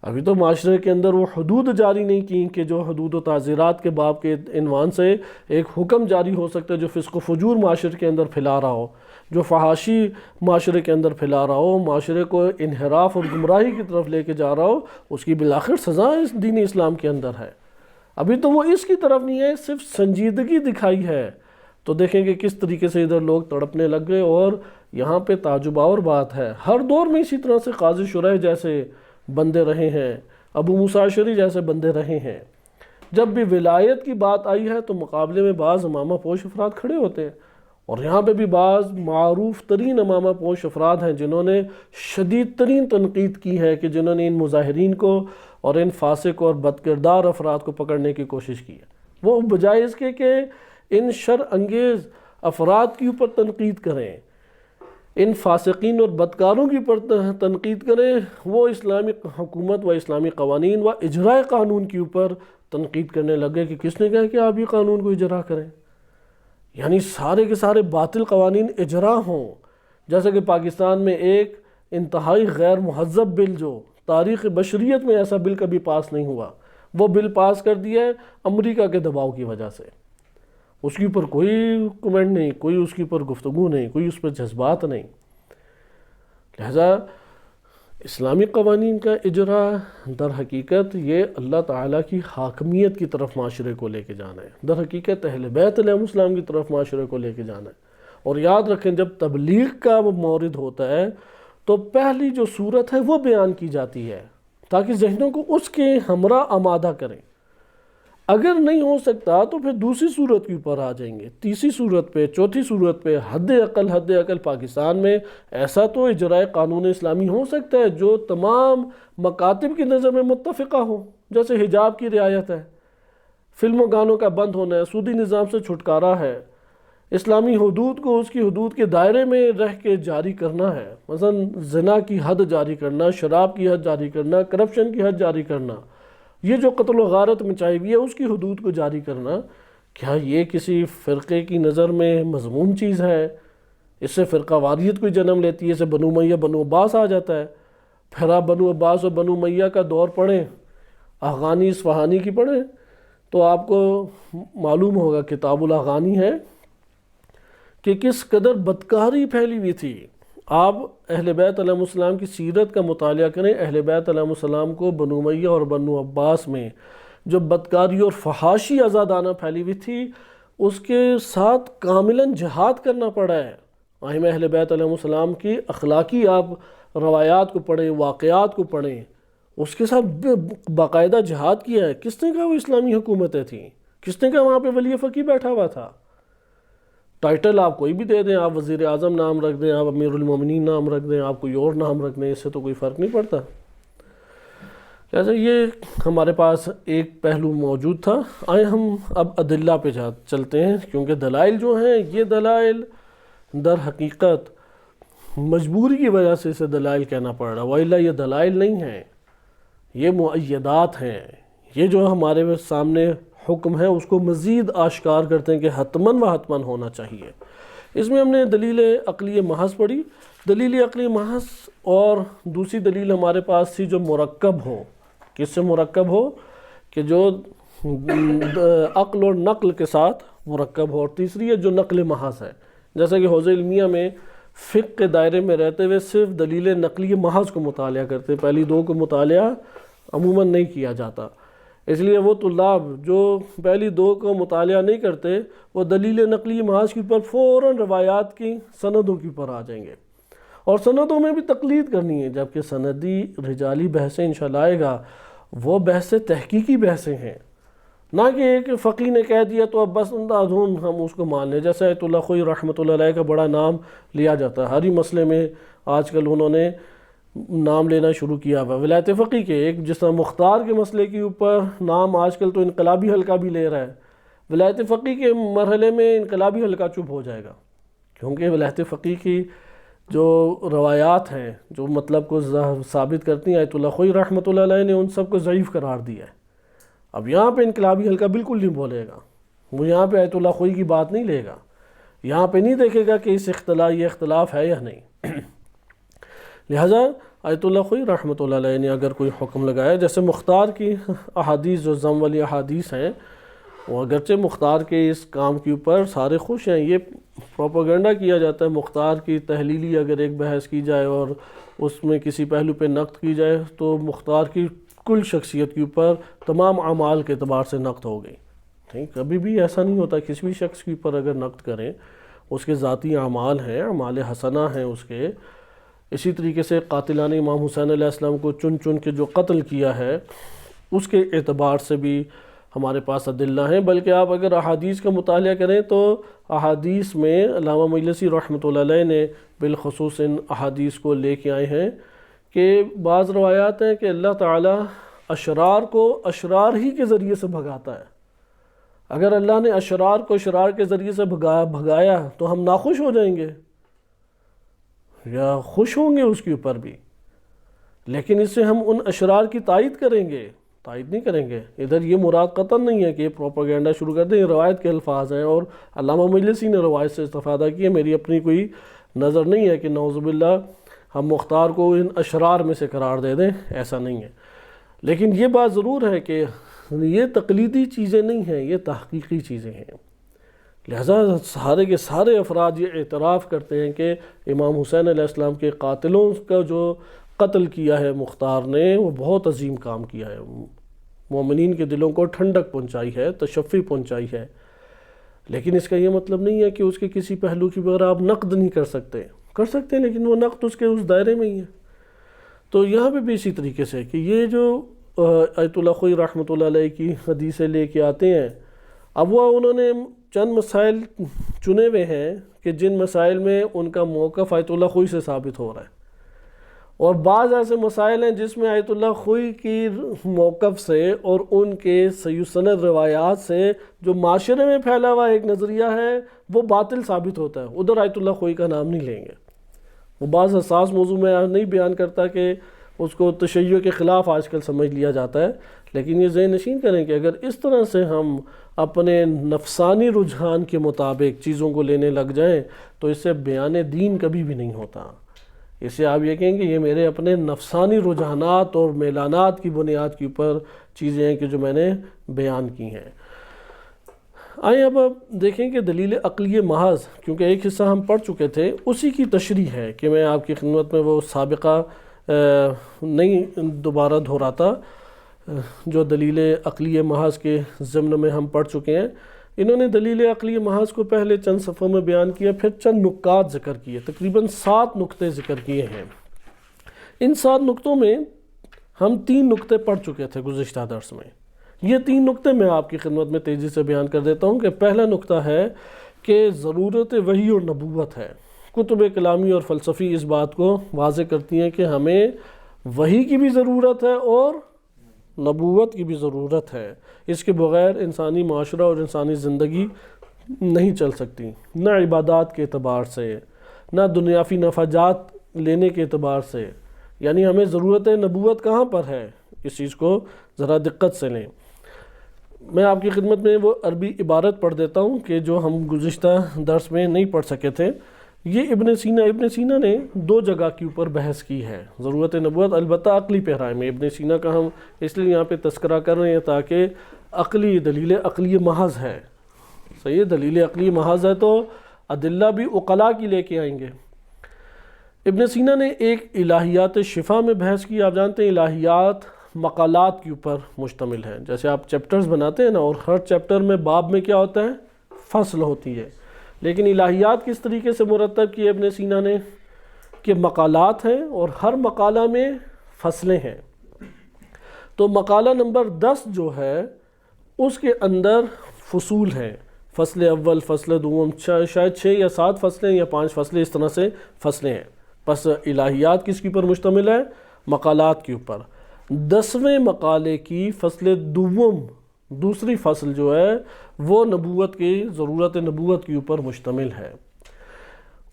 ابھی تو معاشرے کے اندر وہ حدود جاری نہیں کی کہ جو حدود و تعزیرات کے باب کے عنوان سے ایک حکم جاری ہو سکتا ہے جو فسق و فجور معاشرے کے اندر پھیلا رہا ہو، جو فحاشی معاشرے کے اندر پھیلا رہا ہو، معاشرے کو انحراف اور گمراہی کی طرف لے کے جا رہا ہو، اس کی بالآخر سزا اس دین اسلام کے اندر ہے۔ ابھی تو وہ اس کی طرف نہیں ہے، صرف سنجیدگی دکھائی ہے۔ تو دیکھیں کہ کس طریقے سے ادھر لوگ تڑپنے لگ گئے، اور یہاں پہ تعجب آور بات ہے، ہر دور میں اسی طرح سے قاضی شریح جیسے بندے رہے ہیں، ابو موسیٰ اشعری جیسے بندے رہے ہیں۔ جب بھی ولایت کی بات آئی ہے تو مقابلے میں بعض امامہ پوش افراد کھڑے ہوتے ہیں، اور یہاں پہ بھی بعض معروف ترین امامہ پوش افراد ہیں جنہوں نے شدید ترین تنقید کی ہے، کہ جنہوں نے ان مظاہرین کو اور ان فاسق اور بدکردار افراد کو پکڑنے کی کوشش کی ہے، وہ بجائے اس کے کہ ان شر انگیز افراد کے اوپر تنقید کریں، ان فاسقین اور بدکاروں کی پر تنقید کریں، وہ اسلامی حکومت و اسلامی قوانین و اجراء قانون کے اوپر تنقید کرنے لگے کہ کس نے کہا کہ آپ یہ قانون کو اجرا کریں، یعنی سارے کے سارے باطل قوانین اجرا ہوں۔ جیسے کہ پاکستان میں ایک انتہائی غیر مہذب بل، جو تاریخ بشریت میں ایسا بل کبھی پاس نہیں ہوا، وہ بل پاس کر دیا ہے امریکہ کے دباؤ کی وجہ سے، اس کے اوپر کوئی کمنٹ نہیں، کوئی اس کے اوپر گفتگو نہیں، کوئی اس پر جذبات نہیں۔ لہذا اسلامی قوانین کا اجرا در حقیقت یہ اللہ تعالیٰ کی حاکمیت کی طرف معاشرے کو لے کے جانا ہے، در حقیقت اہل بیت علیہ السلام کی طرف معاشرے کو لے کے جانا ہے۔ اور یاد رکھیں جب تبلیغ کا مورد ہوتا ہے تو پہلی جو صورت ہے وہ بیان کی جاتی ہے تاکہ ذہنوں کو اس کے ہمراہ آمادہ کریں۔ اگر نہیں ہو سکتا تو پھر دوسری صورت کے اوپر آ جائیں گے، تیسری صورت پہ، چوتھی صورت پہ۔ حد اقل پاکستان میں ایسا تو اجراء قانون اسلامی ہو سکتا ہے جو تمام مکاتب کی نظر میں متفقہ ہو، جیسے حجاب کی رعایت ہے، فلموں گانوں کا بند ہونا ہے، سودی نظام سے چھٹکارا ہے، اسلامی حدود کو اس کی حدود کے دائرے میں رہ کے جاری کرنا ہے، مثلا زنا کی حد جاری کرنا، شراب کی حد جاری کرنا، کرپشن کی حد جاری کرنا، یہ جو قتل و غارت مچائی ہوئی ہے اس کی حدود کو جاری کرنا۔ کیا یہ کسی فرقے کی نظر میں مذموم چیز ہے؟ اس سے فرقہ واریت کوئی جنم لیتی ہے، اسے بنو امیہ بنو عباس آ جاتا ہے۔ پھر آپ بنو عباس اور بنو امیہ کا دور پڑھیں، اغانی اصفہانی کی پڑھیں تو آپ کو معلوم ہوگا، کتاب الاغانی ہے، کہ کس قدر بدکاری پھیلی ہوئی تھی۔ آپ اہل بیت علیہ السلام کی سیرت کا مطالعہ کریں، اہل بیت علیہ السلام کو بنو امیہ اور بنو عباس میں جو بدکاری اور فحاشی آزادانہ پھیلی ہوئی تھی، اس کے ساتھ کاملاً جہاد کرنا پڑا ہے۔ ائمہ اہل بیت علیہ السلام کی اخلاقی آپ روایات کو پڑھیں، واقعات کو پڑھیں، اس کے ساتھ باقاعدہ جہاد کیا ہے۔ کس نے کہا وہ اسلامی حکومتیں تھیں؟ کس نے کہا وہاں پہ ولی فقیہ بیٹھا ہوا تھا؟ ٹائٹل آپ کوئی بھی دے دیں، آپ وزیر اعظم نام رکھ دیں، آپ امیر المومنین نام رکھ دیں، آپ کوئی اور نام رکھ دیں، اس سے تو کوئی فرق نہیں پڑتا۔ جیسے یہ ہمارے پاس ایک پہلو موجود تھا، آئے ہم اب ادلہ پہ چلتے ہیں، کیونکہ دلائل جو ہیں یہ دلائل در حقیقت مجبوری کی وجہ سے اسے دلائل کہنا پڑ رہا، وَإِلَّا یہ دلائل نہیں ہیں، یہ مؤیدات ہیں، یہ جو ہمارے سامنے حکم ہے اس کو مزید آشکار کرتے ہیں کہ حتماً و حتماً ہونا چاہیے۔ اس میں ہم نے دلیل عقلی محض پڑھی، دلیل عقلی محض، اور دوسری دلیل ہمارے پاس تھی جو مرکب ہو۔ کس سے مرکب ہو؟ کہ جو عقل اور نقل کے ساتھ مرکب ہو، اور تیسری ہے جو نقل محض ہے۔ جیسا کہ حوزہ علمیہ میں فقہ کے دائرے میں رہتے ہوئے صرف دلیل نقلی محض کو مطالعہ کرتے، پہلی دو کو مطالعہ عموماً نہیں کیا جاتا، اس لیے وہ طلاب جو پہلی دو کو مطالعہ نہیں کرتے وہ دلیل نقلی محاذ کے اوپر فوراً روایات کی سندوں کے اوپر آ جائیں گے، اور سندوں میں بھی تقلید کرنی ہے، جبکہ سندی رجالی بحثیں انشاءاللہ آئے گا، وہ بحثیں تحقیقی بحثیں ہیں، نہ کہ ایک فقی نے کہہ دیا تو اب بس اندھادھند ہم اس کو مان لیں۔ جیسے آیت اللہ خوئی رحمۃ اللہ علیہ کا بڑا نام لیا جاتا ہے، ہر ہی مسئلے میں آج کل انہوں نے نام لینا شروع کیا ہوا ولایت فقی کے، ایک جس طرح مختار کے مسئلے کے اوپر نام آج کل تو انقلابی حلقہ بھی لے رہا ہے، ولایت فقی کے مرحلے میں انقلابی حلقہ چپ ہو جائے گا، کیونکہ ولایت فقی کی جو روایات ہیں جو مطلب کو ثابت کرتی ہیں، آیت اللہ خوئی رحمۃ اللہ علیہ نے ان سب کو ضعیف قرار دیا ہے۔ اب یہاں پہ انقلابی حلقہ بالکل نہیں بولے گا، وہ یہاں پہ آیت اللہ خوئی کی بات نہیں لے گا، یہاں پہ نہیں دیکھے گا کہ اس یہ اختلاف ہے یا نہیں۔ لہٰذا آیت اللہ خوئی رحمۃ اللہ علیہ نے اگر کوئی حکم لگایا، جیسے مختار کی احادیث جو ضم والی احادیث ہیں، وہ اگرچہ مختار کے اس کام کے اوپر سارے خوش ہیں، یہ پروپیگنڈا کیا جاتا ہے مختار کی تحلیلی اگر ایک بحث کی جائے اور اس میں کسی پہلو پہ نقد کی جائے تو مختار کی کل شخصیت کے اوپر تمام اعمال کے اعتبار سے نقد ہو گئی۔ ٹھیک، کبھی بھی ایسا نہیں ہوتا، کسی بھی شخص کے اوپر اگر نقد کریں، اس کے ذاتی اعمال ہیں، اعمال حسنہ ہیں اس کے۔ اسی طریقے سے قاتلان امام حسین علیہ السلام کو چن چن کے جو قتل کیا ہے، اس کے اعتبار سے بھی ہمارے پاس ادلہ ہیں، بلکہ آپ اگر احادیث کا مطالعہ کریں تو احادیث میں علامہ مجلسی رحمۃ اللہ علیہ نے بالخصوص ان احادیث کو لے کے آئے ہیں کہ بعض روایات ہیں کہ اللہ تعالیٰ اشرار کو اشرار ہی کے ذریعے سے بھگاتا ہے۔ اگر اللہ نے اشرار کو اشرار کے ذریعے سے بھگایا تو ہم ناخوش ہو جائیں گے یا خوش ہوں گے اس کے اوپر بھی، لیکن اس سے ہم ان اشرار کی تائید کریں گے؟ تائید نہیں کریں گے۔ ادھر یہ مراد قطعاً نہیں ہے کہ یہ پروپیگنڈا شروع کر دیں، یہ روایت کے الفاظ ہیں اور علامہ مجلسی نے روایت سے استفادہ کی ہے، میری اپنی کوئی نظر نہیں ہے کہ نعوذ باللہ ہم مختار کو ان اشرار میں سے قرار دے دیں، ایسا نہیں ہے۔ لیکن یہ بات ضرور ہے کہ یہ تقلیدی چیزیں نہیں ہیں، یہ تحقیقی چیزیں ہیں۔ لہذا سارے کے سارے افراد یہ اعتراف کرتے ہیں کہ امام حسین علیہ السلام کے قاتلوں کا جو قتل کیا ہے مختار نے، وہ بہت عظیم کام کیا ہے، مومنین کے دلوں کو ٹھنڈک پہنچائی ہے، تشفی پہنچائی ہے۔ لیکن اس کا یہ مطلب نہیں ہے کہ اس کے کسی پہلو کی بغیر آپ نقد نہیں کر سکتے ہیں، لیکن وہ نقد اس کے اس دائرے میں ہی ہے۔ تو یہاں پہ بھی اسی طریقے سے کہ یہ جو آیت اللہ خوئی رحمۃ اللہ علیہ کی حدیثیں لے کے آتے ہیں، اب وہ انہوں نے چند مسائل چنے ہوئے ہیں کہ جن مسائل میں ان کا موقف آیت اللہ خوئی سے ثابت ہو رہا ہے، اور بعض ایسے مسائل ہیں جس میں آیت اللہ خوئی کی موقف سے اور ان کے صحیح سند روایات سے جو معاشرے میں پھیلا ہوا ایک نظریہ ہے وہ باطل ثابت ہوتا ہے، ادھر آیت اللہ خوئی کا نام نہیں لیں گے۔ وہ بعض حساس موضوع میں نہیں بیان کرتا کہ اس کو تشیع کے خلاف آج کل سمجھ لیا جاتا ہے، لیکن یہ ذہن نشین کریں کہ اگر اس طرح سے ہم اپنے نفسانی رجحان کے مطابق چیزوں کو لینے لگ جائیں تو اس سے بیان دین کبھی بھی نہیں ہوتا۔ اسے آپ یہ کہیں گے یہ میرے اپنے نفسانی رجحانات اور میلانات کی بنیاد کے اوپر چیزیں ہیں کہ جو میں نے بیان کی ہیں۔ آئیں اب دیکھیں کہ دلیل عقلی محض، کیونکہ ایک حصہ ہم پڑھ چکے تھے، اسی کی تشریح ہے کہ میں آپ کی خدمت میں وہ سابقہ نہیں دوبارہ دہراتا جو دلیل عقلی محض کے ضمن میں ہم پڑھ چکے ہیں۔ انہوں نے دلیل عقلی محض کو پہلے چند صفحوں میں بیان کیا، پھر چند نکات ذکر کیے، تقریباً 7 نکتے ذکر کیے ہیں۔ ان 7 نکتوں میں ہم 3 نکتے پڑھ چکے تھے گزشتہ درس میں۔ یہ 3 نکتے میں آپ کی خدمت میں تیزی سے بیان کر دیتا ہوں کہ پہلا نکتہ ہے کہ ضرورت وحی اور نبوت ہے۔ کتب کلامی اور فلسفی اس بات کو واضح کرتی ہیں کہ ہمیں وحی کی بھی ضرورت ہے اور نبوت کی بھی ضرورت ہے، اس کے بغیر انسانی معاشرہ اور انسانی زندگی نہیں چل سکتی، نہ عبادات کے اعتبار سے، نہ دنیافی نفعات لینے کے اعتبار سے۔ یعنی ہمیں ضرورت نبوت کہاں پر ہے، اس چیز کو ذرا دقت سے لیں۔ میں آپ کی خدمت میں وہ عربی عبارت پڑھ دیتا ہوں کہ جو ہم گزشتہ درس میں نہیں پڑھ سکے تھے۔ یہ ابن سینا نے 2 جگہ کے اوپر بحث کی ہے ضرورت نبوت، البتہ عقلی پیرائے میں۔ ابن سینا کا ہم اس لیے یہاں پہ تذکرہ کر رہے ہیں تاکہ عقلی دلیل عقلی محض ہے، صحیح، دلیل عقلی محض ہے تو ادلہ بھی عقلاء کی لے کے آئیں گے۔ ابن سینا نے ایک الہیات شفا میں بحث کی۔ آپ جانتے ہیں الہیات مقالات کے اوپر مشتمل ہے، جیسے آپ چیپٹرز بناتے ہیں نا، اور ہر چیپٹر میں باب میں کیا ہوتا ہے، فصل ہوتی ہے، لیکن الہیات کس طریقے سے مرتب کی ابن سینا نے کہ مقالات ہیں اور ہر مقالہ میں فصلیں ہیں۔ تو مقالہ نمبر 10 جو ہے اس کے اندر فصول ہیں، فصل اول، فصل دوم، شاید 6 یا 7 فصلیں یا 5 فصلیں، اس طرح سے فصلیں ہیں۔ پس الہیات کس کے اوپر مشتمل ہے، مقالات کے اوپر۔ 10ویں مقالے کی فصل دوم، دوسری فصل جو ہے وہ نبوت کی ضرورت نبوت کے اوپر مشتمل ہے۔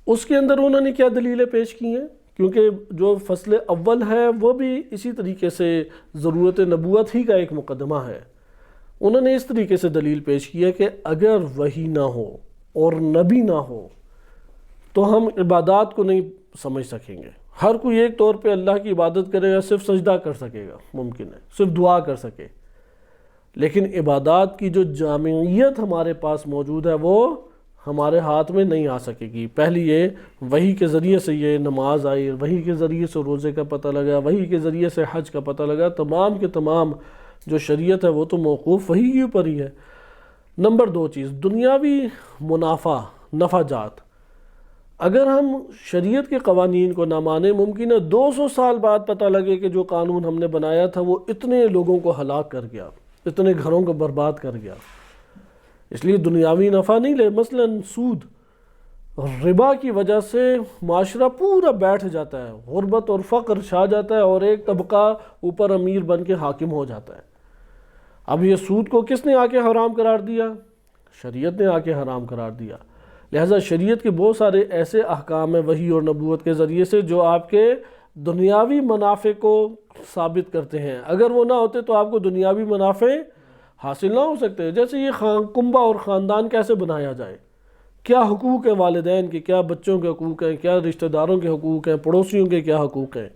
اس کے اندر انہوں نے کیا دلیلیں پیش کی ہیں، کیونکہ جو فصل اول ہے وہ بھی اسی طریقے سے ضرورت نبوت ہی کا ایک مقدمہ ہے۔ انہوں نے اس طریقے سے دلیل پیش کی ہے کہ اگر وحی نہ ہو اور نبی نہ ہو تو ہم عبادات کو نہیں سمجھ سکیں گے۔ ہر کوئی ایک طور پہ اللہ کی عبادت کرے گا، صرف سجدہ کر سکے گا، ممکن ہے صرف دعا کر سکے، لیکن عبادات کی جو جامعیت ہمارے پاس موجود ہے وہ ہمارے ہاتھ میں نہیں آ سکے گی۔ پہلی یہ وحی کے ذریعے سے یہ نماز آئی، وحی کے ذریعے سے روزے کا پتہ لگا، وحی کے ذریعے سے حج کا پتہ لگا، تمام کے تمام جو شریعت ہے وہ تو موقوف وحی کے اوپر ہی ہے۔ نمبر 2 چیز، دنیاوی نفع جات۔ اگر ہم شریعت کے قوانین کو نہ مانیں، ممکن ہے 200 سال بعد پتہ لگے کہ جو قانون ہم نے بنایا تھا وہ اتنے لوگوں کو ہلاک کر گیا، اتنے گھروں کو برباد کر گیا، اس لیے دنیاوی نفع نہیں لے، مثلا سود، ربا کی وجہ سے معاشرہ پورا بیٹھ جاتا ہے، غربت اور فقر چھا جاتا ہے، اور ایک طبقہ اوپر امیر بن کے حاکم ہو جاتا ہے۔ اب یہ سود کو کس نے آ کے حرام قرار دیا؟ شریعت نے آ کے حرام قرار دیا۔ لہٰذا شریعت کے بہت سارے ایسے احکام ہیں وحی اور نبوت کے ذریعے سے جو آپ کے دنیاوی منافع کو ثابت کرتے ہیں، اگر وہ نہ ہوتے تو آپ کو دنیاوی منافع حاصل نہ ہو سکتے۔ جیسے یہ کنبہ اور خاندان کیسے بنایا جائے، کیا حقوق ہیں والدین کے، کیا بچوں کے حقوق ہیں، کیا رشتہ داروں کے حقوق ہیں، پڑوسیوں کے کیا حقوق ہیں۔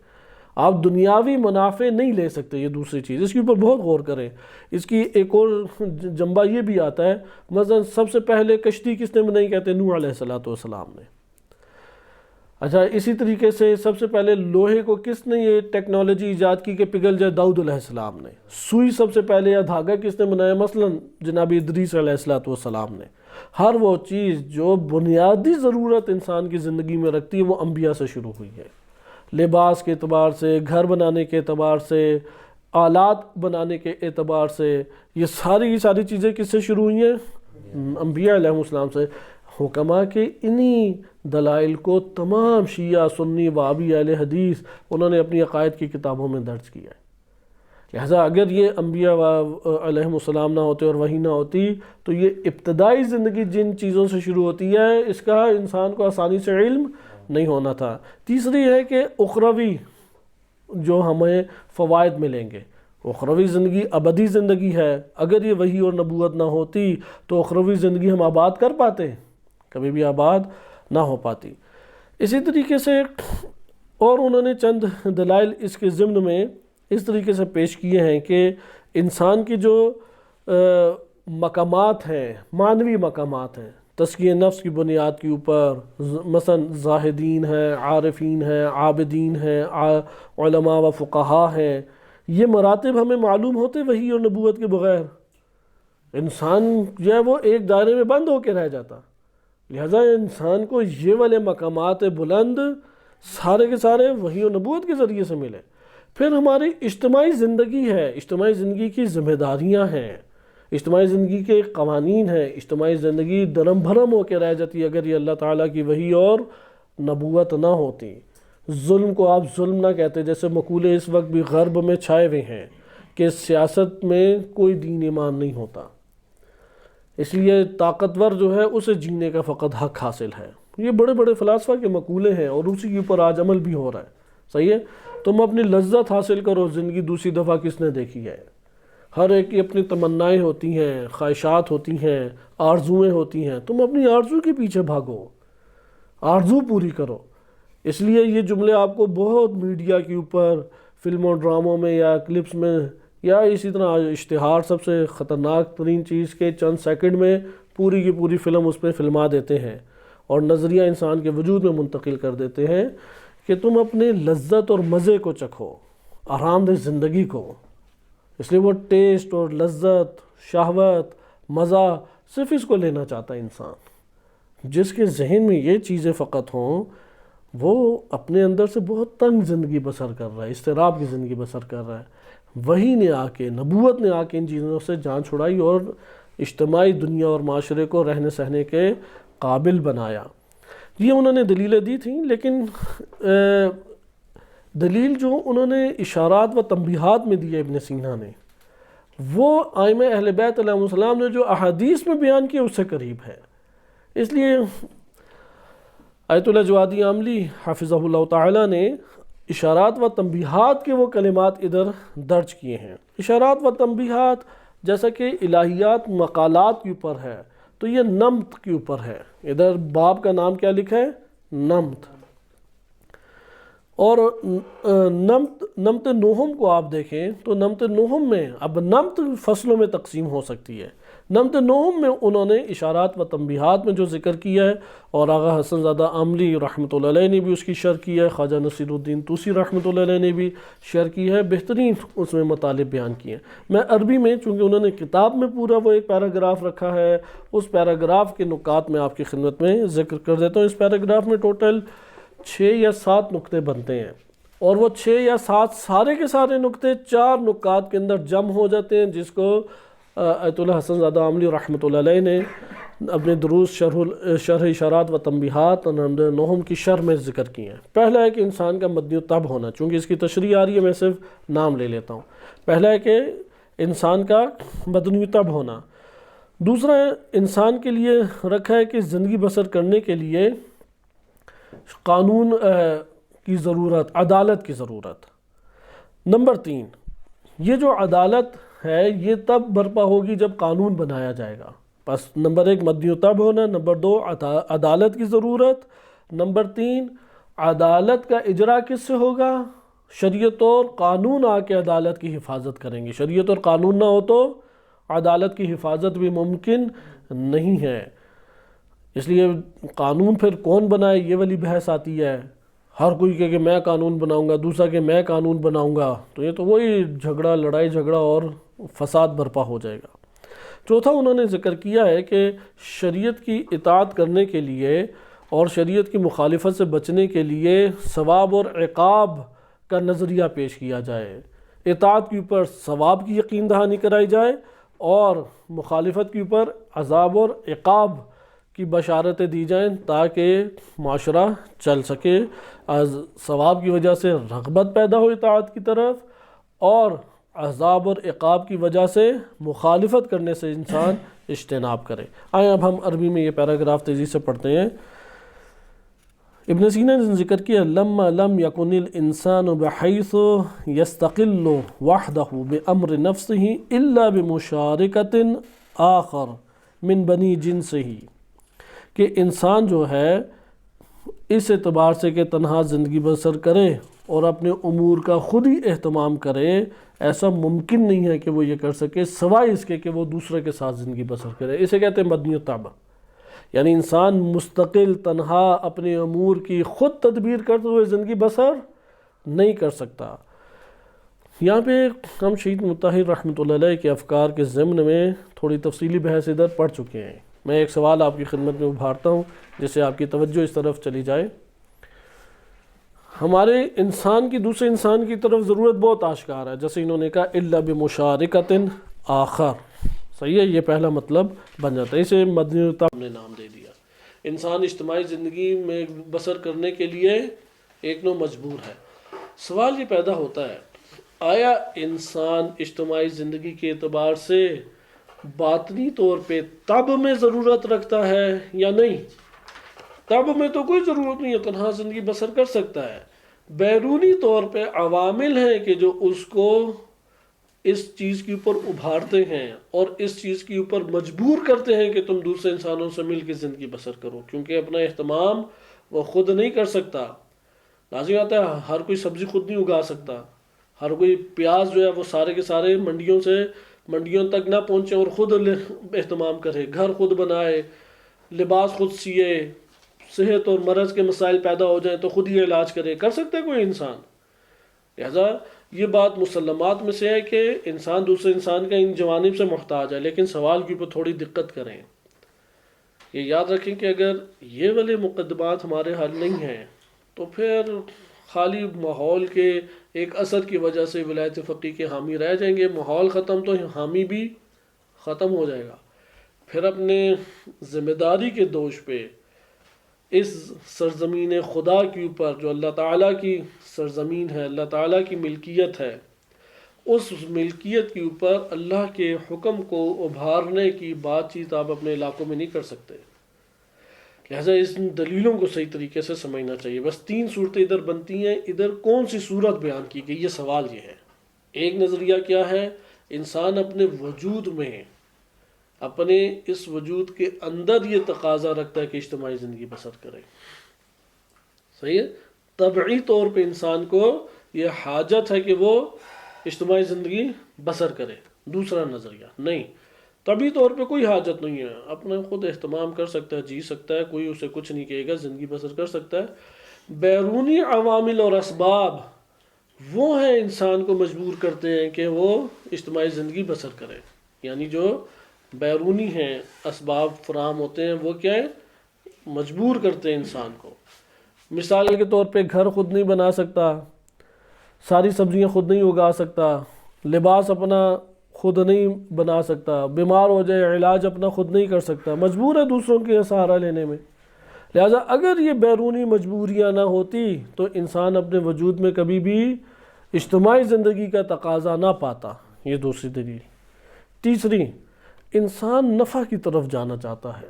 آپ دنیاوی منافع نہیں لے سکتے، یہ دوسری چیز، اس کے اوپر بہت غور کریں۔ اس کی ایک اور جنبہ یہ بھی آتا ہے، مثلا سب سے پہلے کشتی کس نے بنائی؟ کہتے ہیں نوح علیہ السلام نے۔ اچھا، اسی طریقے سے سب سے پہلے لوہے کو کس نے یہ ٹیکنالوجی ایجاد کی کہ پگھل جائے؟ داؤد علیہ السلام نے۔ سوئی سب سے پہلے یا دھاگا کس نے بنایا؟ مثلا جناب ادریس علیہ السلام نے۔ ہر وہ چیز جو بنیادی ضرورت انسان کی زندگی میں رکھتی ہے وہ انبیاء سے شروع ہوئی ہے، لباس کے اعتبار سے، گھر بنانے کے اعتبار سے، آلات بنانے کے اعتبار سے، یہ ساری چیزیں کس سے شروع ہوئی ہیں؟ انبیاء علیہ السلام سے۔ حکماء کے انہی دلائل کو تمام شیعہ، سنی، وہابی، اہل حدیث انہوں نے اپنی عقائد کی کتابوں میں درج کیا ہے۔ لہٰذا اگر یہ انبیاء علیہ السلام نہ ہوتے اور وحی نہ ہوتی تو یہ ابتدائی زندگی جن چیزوں سے شروع ہوتی ہے اس کا انسان کو آسانی سے علم نہیں ہونا تھا۔ تیسری ہے کہ اخروی جو ہمیں فوائد ملیں گے، اخروی زندگی ابدی زندگی ہے، اگر یہ وحی اور نبوت نہ ہوتی تو اخروی زندگی ہم آباد کر پاتے؟ کبھی بھی آباد نہ ہو پاتی۔ اسی طریقے سے اور انہوں نے چند دلائل اس کے ضمن میں اس طریقے سے پیش کیے ہیں کہ انسان کی جو مقامات ہیں، معنوی مقامات ہیں، تزکیہ نفس کی بنیاد کے اوپر، مثلا زاہدین ہیں، عارفین ہیں، عابدین ہیں، علماء و فقہا ہیں، یہ مراتب ہمیں معلوم ہوتے وحی اور نبوت کے بغیر؟ انسان جو ہے وہ ایک دائرے میں بند ہو کے رہ جاتا۔ لہٰذا انسان کو یہ والے مقامات بلند سارے کے سارے وحی و نبوت کے ذریعے سے ملے۔ پھر ہماری اجتماعی زندگی ہے، اجتماعی زندگی کی ذمہ داریاں ہیں، اجتماعی زندگی کے قوانین ہیں، اجتماعی زندگی درم بھرم ہو کے رہ جاتی اگر یہ اللہ تعالیٰ کی وحی اور نبوت نہ ہوتی۔ ظلم کو آپ ظلم نہ کہتے، جیسے مقولے اس وقت بھی غرب میں چھائے ہوئے ہیں کہ سیاست میں کوئی دین ایمان نہیں ہوتا، اس لیے طاقتور جو ہے اسے جینے کا فقط حق حاصل ہے۔ یہ بڑے بڑے فلاسفہ کے مقولے ہیں اور اسی کے اوپر آج عمل بھی ہو رہا ہے۔ صحیح ہے، تم اپنی لذت حاصل کرو، زندگی دوسری دفعہ کس نے دیکھی ہے؟ ہر ایک کی اپنی تمنائیں ہوتی ہیں، خواہشات ہوتی ہیں، آرزویں ہوتی ہیں، تم اپنی آرزو کے پیچھے بھاگو، آرزو پوری کرو۔ اس لیے یہ جملے آپ کو بہت میڈیا کے اوپر، فلموں ڈراموں میں یا کلپس میں، یا اسی طرح اشتہار سب سے خطرناک ترین چیز کے چند سیکنڈ میں پوری کی پوری فلم اس پہ فلما دیتے ہیں اور نظریہ انسان کے وجود میں منتقل کر دیتے ہیں کہ تم اپنے لذت اور مزے کو چکھو، آرام دہ زندگی کو۔ اس لیے وہ ٹیسٹ اور لذت، شہوت، مزہ صرف اس کو لینا چاہتا ہے انسان۔ جس کے ذہن میں یہ چیزیں فقط ہوں وہ اپنے اندر سے بہت تنگ زندگی بسر کر رہا ہے، اضطراب کی زندگی بسر کر رہا ہے۔ وحی نے آ کے، نبوت نے آ کے ان چیزوں سے جان چھڑائی اور اجتماعی دنیا اور معاشرے کو رہنے سہنے کے قابل بنایا۔ یہ انہوں نے دلیلیں دی تھیں، لیکن دلیل جو انہوں نے اشارات و تنبیہات میں دی ہے ابن سینا نے، وہ ائمہ اہل بیت علیہ السلام نے جو احادیث میں بیان کیا اس سے قریب ہے۔ اس لیے آیت اللہ جوادی عاملی حافظہ اللہ تعالیٰ نے اشارات و تنبیہات کے وہ کلمات ادھر درج کیے ہیں۔ اشارات و تنبیہات جیسا کہ الہیات مقالات کے اوپر ہے تو یہ نمت کے اوپر ہے۔ ادھر باب کا نام کیا لکھا ہے؟ نمت۔ اور نمت نوحم کو آپ دیکھیں تو نمت نوحم میں، اب نمت فصلوں میں تقسیم ہو سکتی ہے، نمت نوحم میں انہوں نے اشارات و تنبیہات میں جو ذکر کیا ہے، اور آغا حسن زادہ عاملی رحمۃ اللہ علیہ نے بھی اس کی شرح کی ہے، خواجہ نصیر الدین طوسی رحمۃ اللہ علیہ نے بھی شرح کی ہے، بہترین اس میں مطالب بیان کیے ہیں۔ میں عربی میں، چونکہ انہوں نے کتاب میں پورا وہ ایک پیراگراف رکھا ہے، اس پیراگراف کے نکات میں آپ کی خدمت میں ذکر کر دیتا ہوں۔ اس پیراگراف میں ٹوٹل 6 یا 7 نقطے بنتے ہیں۔ اور وہ 6 یا 7 سارے کے سارے نقطے 4 نکات کے اندر جمع ہو جاتے ہیں، جس کو آیت اللہ حسن زادہ عاملی رحمۃ اللہ علیہ نے اپنے دروس شرح اشارات و تنبیہات اور نحم کی شرح میں ذکر کیے ہیں۔ پہلا ہے کہ انسان کا مدنی الطبع ہونا، چونکہ اس کی تشریح آ رہی ہے میں صرف نام لے لیتا ہوں۔ پہلا ہے کہ انسان کا مدنی الطبع ہونا۔ دوسرا انسان کے لیے رکھا ہے کہ زندگی بسر کرنے کے لیے قانون کی ضرورت، عدالت کی ضرورت۔ نمبر 3، یہ جو عدالت ہے یہ تب برپا ہوگی جب قانون بنایا جائے گا۔ بس نمبر 1 مدنی الطبع ہونا، نمبر 2 عدالت کی ضرورت، نمبر 3 عدالت کا اجرا کس سے ہوگا؟ شریعت اور قانون آ کے عدالت کی حفاظت کریں گے۔ شریعت اور قانون نہ ہو تو عدالت کی حفاظت بھی ممکن نہیں ہے۔ اس لیے قانون پھر کون بنائے یہ والی بحث آتی ہے، ہر کوئی کہے کہ میں قانون بناؤں گا، دوسرا کہ میں قانون بناؤں گا، تو یہ تو وہی جھگڑا، لڑائی جھگڑا اور فساد برپا ہو جائے گا۔ چوتھا انہوں نے ذکر کیا ہے کہ شریعت کی اطاعت کرنے کے لیے اور شریعت کی مخالفت سے بچنے کے لیے ثواب اور عقاب کا نظریہ پیش کیا جائے۔ اطاعت کے اوپر ثواب کی یقین دہانی کرائی جائے اور مخالفت کے اوپر عذاب اور عقاب کی بشارتیں دی جائیں تاکہ معاشرہ چل سکے۔ ثواب کی وجہ سے رغبت پیدا ہو اطاعت کی طرف، اور عذاب اور عقاب کی وجہ سے مخالفت کرنے سے انسان اجتناب کرے۔ آئیں اب ہم عربی میں یہ پیراگراف تیزی سے پڑھتے ہیں۔ ابن سینا نے ذکر کیا لما لم یکن الانسان بحیث یستقل وحدہ بامر نفسہ الا بمشارکت آخر من بنی جنسہ، کہ انسان جو ہے اس اعتبار سے کہ تنہا زندگی بسر کرے اور اپنے امور کا خود ہی اہتمام کرے، ایسا ممکن نہیں ہے کہ وہ یہ کر سکے سوائے اس کے کہ وہ دوسرے کے ساتھ زندگی بسر کرے۔ اسے کہتے ہیں مدنی الطبع، یعنی انسان مستقل تنہا اپنے امور کی خود تدبیر کرتے ہوئے زندگی بسر نہیں کر سکتا۔ یہاں پہ ہم شہید مطہر رحمۃ اللہ علیہ کے افکار کے ضمن میں تھوڑی تفصیلی بحث ادھر پڑھ چکے ہیں۔ میں ایک سوال آپ کی خدمت میں ابھارتا ہوں جس سے آپ کی توجہ اس طرف چلی جائے۔ ہمارے انسان کی دوسرے انسان کی طرف ضرورت بہت آشکار ہے، جیسے انہوں نے کہا الا بمشارکت آخر، صحیح ہے، یہ پہلا مطلب بن جاتا ہے۔ اسے مدنی الطبع نے نام دے دیا۔ انسان اجتماعی زندگی میں بسر کرنے کے لیے ایک نوع مجبور ہے۔ سوال یہ پیدا ہوتا ہے، آیا انسان اجتماعی زندگی کے اعتبار سے باطنی طور پہ طبع میں ضرورت رکھتا ہے یا نہیں؟ طبع میں تو کوئی ضرورت نہیں ہے، تنہا زندگی بسر کر سکتا ہے۔ بیرونی طور پہ عوامل ہیں کہ جو اس کو اس چیز کے اوپر ابھارتے ہیں اور اس چیز کے اوپر مجبور کرتے ہیں کہ تم دوسرے انسانوں سے مل کے زندگی بسر کرو، کیونکہ اپنا اہتمام وہ خود نہیں کر سکتا۔ لازمی آتا ہے ہر کوئی سبزی خود نہیں اگا سکتا، ہر کوئی پیاز جو ہے وہ سارے کے سارے منڈیوں تک نہ پہنچے اور خود اہتمام کرے، گھر خود بنائے، لباس خود سیے، صحت اور مرض کے مسائل پیدا ہو جائیں تو خود ہی علاج کرے، کر سکتا ہے کوئی انسان؟ لہذا یہ بات مسلمات میں سے ہے کہ انسان دوسرے انسان کا ان جوانب سے محتاج ہے، لیکن سوال کے اوپر تھوڑی دقت کریں۔ یہ یاد رکھیں کہ اگر یہ والے مقدمات ہمارے حل نہیں ہیں تو پھر خالی ماحول کے ایک اثر کی وجہ سے ولایت فقیہ کے حامی رہ جائیں گے۔ ماحول ختم تو حامی بھی ختم ہو جائے گا۔ پھر اپنے ذمہ داری کے دوش پہ اس سرزمین خدا کے اوپر جو اللہ تعالیٰ کی سرزمین ہے، اللہ تعالیٰ کی ملکیت ہے، اس ملکیت کے اوپر اللہ کے حکم کو ابھارنے کی بات چیت آپ اپنے علاقوں میں نہیں کر سکتے۔ لہٰذا اس دلیلوں کو صحیح طریقے سے سمجھنا چاہیے۔ بس 3 صورتیں ادھر بنتی ہیں، ادھر کون سی صورت بیان کی گئی، یہ سوال یہ ہے۔ ایک نظریہ کیا ہے، انسان اپنے وجود میں، اپنے اس وجود کے اندر یہ تقاضا رکھتا ہے کہ اجتماعی زندگی بسر کرے، صحیح ہے، طبعی طور پہ انسان کو یہ حاجت ہے کہ وہ اجتماعی زندگی بسر کرے۔ دوسرا نظریہ نہیں، طبعی طور پہ کوئی حاجت نہیں ہے، اپنا خود اہتمام کر سکتا ہے، جی سکتا ہے، کوئی اسے کچھ نہیں کہے گا، زندگی بسر کر سکتا ہے۔ بیرونی عوامل اور اسباب وہ ہیں انسان کو مجبور کرتے ہیں کہ وہ اجتماعی زندگی بسر کرے، یعنی جو بیرونی ہیں اسباب فراہم ہوتے ہیں وہ کیا ہے، مجبور کرتے ہیں انسان کو۔ مثال کے طور پہ گھر خود نہیں بنا سکتا، ساری سبزیاں خود نہیں اگا سکتا، لباس اپنا خود نہیں بنا سکتا، بیمار ہو جائے علاج اپنا خود نہیں کر سکتا، مجبور ہے دوسروں کے سہارا لینے میں۔ لہٰذا اگر یہ بیرونی مجبوریاں نہ ہوتی تو انسان اپنے وجود میں کبھی بھی اجتماعی زندگی کا تقاضا نہ پاتا۔ یہ دوسری دلیل۔ تیسری، انسان نفع کی طرف جانا چاہتا ہے،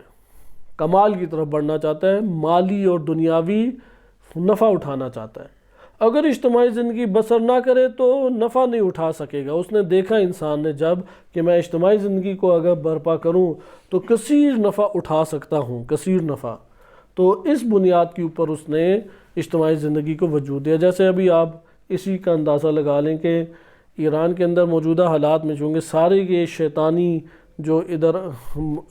کمال کی طرف بڑھنا چاہتا ہے، مالی اور دنیاوی نفع اٹھانا چاہتا ہے۔ اگر اجتماعی زندگی بسر نہ کرے تو نفع نہیں اٹھا سکے گا۔ اس نے دیکھا انسان نے جب کہ میں اجتماعی زندگی کو اگر برپا کروں تو کثیر نفع اٹھا سکتا ہوں، کثیر نفع۔ تو اس بنیاد کے اوپر اس نے اجتماعی زندگی کو وجود دیا۔ جیسے ابھی آپ اسی کا اندازہ لگا لیں کہ ایران کے اندر موجودہ حالات میں چونکہ سارے یہ شیطانی جو ادھر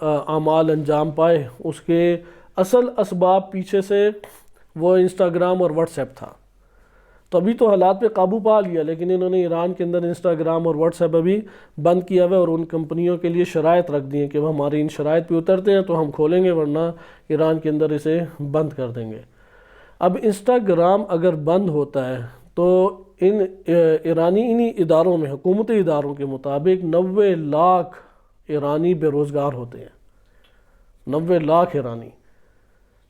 اعمال انجام پائے، اس کے اصل اسباب پیچھے سے وہ انسٹاگرام اور واٹس ایپ تھا۔ تو ابھی تو حالات پہ قابو پا لیا، لیکن انہوں نے ایران کے اندر انسٹاگرام اور واٹس ایپ ابھی بند کیا ہوا ہے، اور ان کمپنیوں کے لیے شرائط رکھ دی ہیں کہ وہ ہماری ان شرائط پہ اترتے ہیں تو ہم کھولیں گے، ورنہ ایران کے اندر اسے بند کر دیں گے۔ اب انسٹاگرام اگر بند ہوتا ہے تو ان ایرانی انہی اداروں میں، حکومتی اداروں کے مطابق 90 لاکھ ایرانی بے روزگار ہوتے ہیں، 90 لاکھ ایرانی،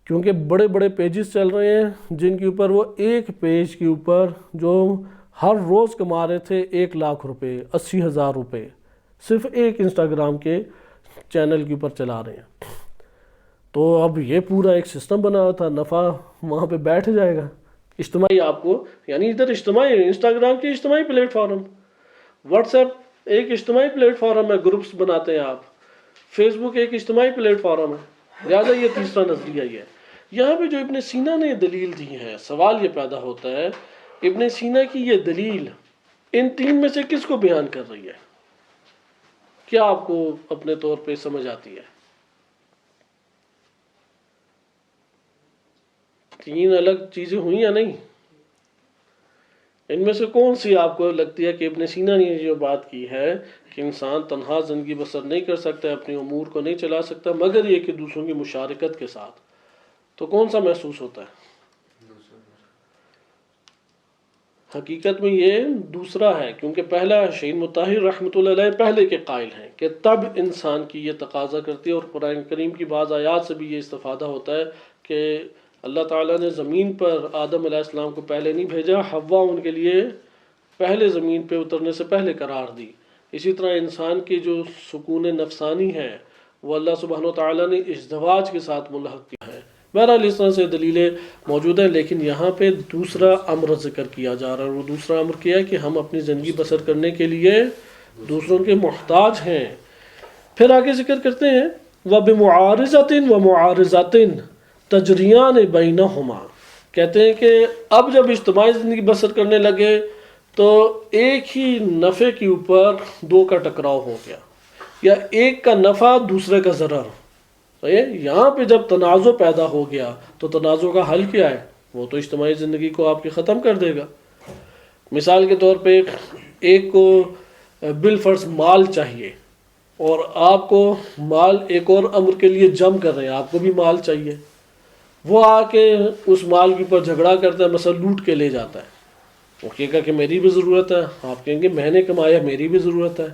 کیونکہ بڑے بڑے پیجز چل رہے ہیں جن کے اوپر وہ ایک پیج کے اوپر جو ہر روز کما رہے تھے 1 لاکھ روپے، 80,000 روپے صرف ایک انسٹاگرام کے چینل کے اوپر چلا رہے ہیں۔ تو اب یہ پورا ایک سسٹم بنا ہوا تھا، نفع وہاں پہ بیٹھ جائے گا۔ اجتماعی آپ کو، یعنی ادھر اجتماعی، انسٹاگرام کی اجتماعی پلیٹ فارم، واٹس ایپ ایک اجتماعی پلیٹ فارم ہے، گروپس بناتے ہیں آپ، فیس بک ایک اجتماعی پلیٹ فارم ہے۔ لہٰذا یہ تیسرا نظریہ یہ ہے۔ یہاں پہ جو ابن سینا نے دلیل دی ہے، سوال یہ پیدا ہوتا ہے ابن سینا کی یہ دلیل ان تین میں سے کس کو بیان کر رہی ہے؟ کیا آپ کو اپنے طور پہ سمجھ آتی ہے؟ تین الگ چیزیں ہوئی یا نہیں؟ ان میں سے کون سی آپ کو لگتی ہے کہ ابن سینا نے جو بات کی ہے کہ انسان تنہا زندگی بسر نہیں کر سکتا، اپنے امور کو نہیں چلا سکتا مگر یہ کہ دوسروں کی مشارکت کے ساتھ، تو کون سا محسوس ہوتا ہے؟ حقیقت میں یہ دوسرا ہے، کیونکہ پہلا شہید مطہر رحمۃ اللہ علیہ پہلے کے قائل ہیں کہ تب انسان کی یہ تقاضا کرتی ہے، اور قرآن کریم کی بعض آیات سے بھی یہ استفادہ ہوتا ہے کہ اللہ تعالیٰ نے زمین پر آدم علیہ السلام کو پہلے نہیں بھیجا، حوا ان کے لیے پہلے زمین پہ اترنے سے پہلے قرار دی۔ اسی طرح انسان کی جو سکون نفسانی ہے وہ اللہ سبحانہ وتعالیٰ نے ازدواج کے ساتھ ملحق کیا ہے۔ بہرحال اس طرح سے دلیلیں موجود ہیں، لیکن یہاں پہ دوسرا امر ذکر کیا جا رہا ہے، اور وہ دوسرا امر کیا ہے کہ ہم اپنی زندگی بسر کرنے کے لیے دوسروں کے محتاج ہیں۔ پھر آگے ذکر کرتے ہیں وَبِمُعَارِضَةٍ وَمُعَارِضَةٍ تجریان بینہما، کہتے ہیں کہ اب جب اجتماعی زندگی بسر کرنے لگے تو ایک ہی نفع کے اوپر دو کا ٹکراؤ ہو گیا، یا ایک کا نفع دوسرے کا ضرر۔ یہاں پہ جب تنازع پیدا ہو گیا تو تنازع کا حل کیا ہے؟ وہ تو اجتماعی زندگی کو آپ کی ختم کر دے گا۔ مثال کے طور پہ ایک کو بالفرض مال چاہیے، اور آپ کو مال ایک اور امر کے لیے جم کر رہے ہیں، آپ کو بھی مال چاہیے، وہ آ کے اس مال کے اوپر جھگڑا کرتا ہے، مثلا لوٹ کے لے جاتا ہے۔ وہ کہے گا کہ میری بھی ضرورت ہے، آپ کہیں گے میں نے کمایا میری بھی ضرورت ہے۔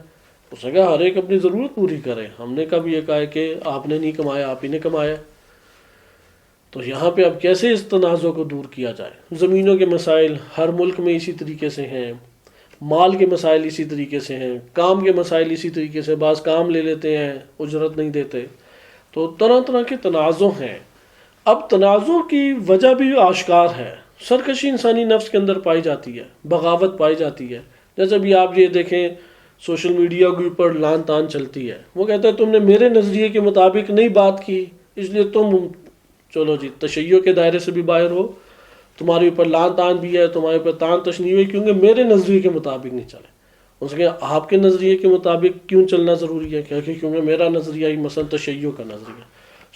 اس نے کہا ہر ایک اپنی ضرورت پوری کرے، ہم نے کب یہ کہا ہے کہ آپ نے نہیں کمایا آپ ہی نے کمایا۔ تو یہاں پہ اب کیسے اس تنازع کو دور کیا جائے؟ زمینوں کے مسائل ہر ملک میں اسی طریقے سے ہیں، مال کے مسائل اسی طریقے سے ہیں، کام کے مسائل اسی طریقے سے، بعض کام لے لیتے ہیں اجرت نہیں دیتے، تو طرح طرح کے تنازع ہیں۔ اب تنازع کی وجہ بھی آشکار ہے، سرکشی انسانی نفس کے اندر پائی جاتی ہے، بغاوت پائی جاتی ہے۔ جیسے بھی آپ یہ دیکھیں سوشل میڈیا کے اوپر لان تان چلتی ہے، وہ کہتا ہے تم نے میرے نظریے کے مطابق نہیں بات کی اس لیے تم چلو جی تشیع کے دائرے سے بھی باہر ہو، تمہارے اوپر لان تان بھی ہے، تمہارے اوپر تان تشنیع ہے کیونکہ میرے نظریے کے مطابق نہیں چلے۔ ان سے کہا آپ کے نظریے کے مطابق کیوں چلنا ضروری ہے؟ کیونکہ میرا نظریہ ہی مثلا تشیع کا نظریہ۔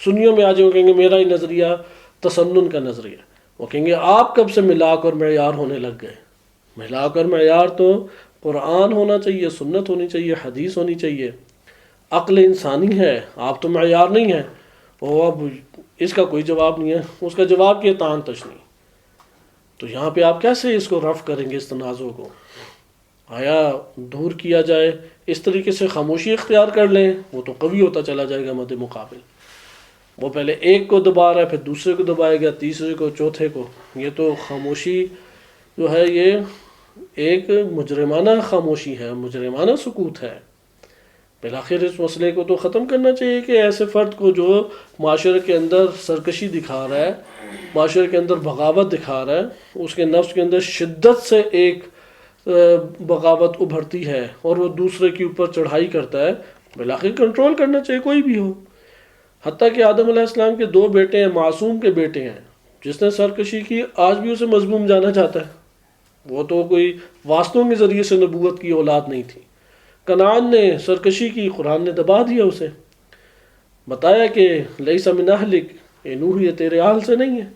سنیوں میں آ جاؤ کہیں گے میرا ہی نظریہ تسنن کا نظریہ، وہ کہیں گے آپ کب سے ملاک اور معیار ہونے لگ گئے؟ ملاک اور معیار تو قرآن ہونا چاہیے، سنت ہونی چاہیے، حدیث ہونی چاہیے، عقل انسانی ہے، آپ تو معیار نہیں ہیں۔ وہ اب اس کا کوئی جواب نہیں ہے، اس کا جواب کیا تان تشنیع۔ تو یہاں پہ آپ کیسے اس کو رفع کریں گے اس تنازع کو؟ آیا دور کیا جائے اس طریقے سے خاموشی اختیار کر لیں، وہ تو قوی ہوتا چلا جائے گا مد مقابل. وہ پہلے ایک کو دبا رہا ہے، پھر دوسرے کو دبائے گا، تیسرے کو، چوتھے کو. یہ تو خاموشی جو ہے یہ ایک مجرمانہ خاموشی ہے، مجرمانہ سکوت ہے. بالآخر اس مسئلے کو تو ختم کرنا چاہیے کہ ایسے فرد کو جو معاشرے کے اندر سرکشی دکھا رہا ہے، معاشرے کے اندر بغاوت دکھا رہا ہے، اس کے نفس کے اندر شدت سے ایک بغاوت ابھرتی ہے اور وہ دوسرے کے اوپر چڑھائی کرتا ہے، بالآخر کنٹرول کرنا چاہیے کوئی بھی ہو. حتیٰ کہ آدم علیہ السلام کے 2 بیٹے ہیں، معصوم کے بیٹے ہیں، جس نے سرکشی کی آج بھی اسے مذموم جانا چاہتا ہے. وہ تو کوئی واسطوں کے ذریعے سے نبوت کی اولاد نہیں تھی. کنعان نے سرکشی کی، قرآن نے دبا دیا اسے، بتایا کہ لیس من اہلک، اے نوح یہ تیرے اہل سے نہیں ہے.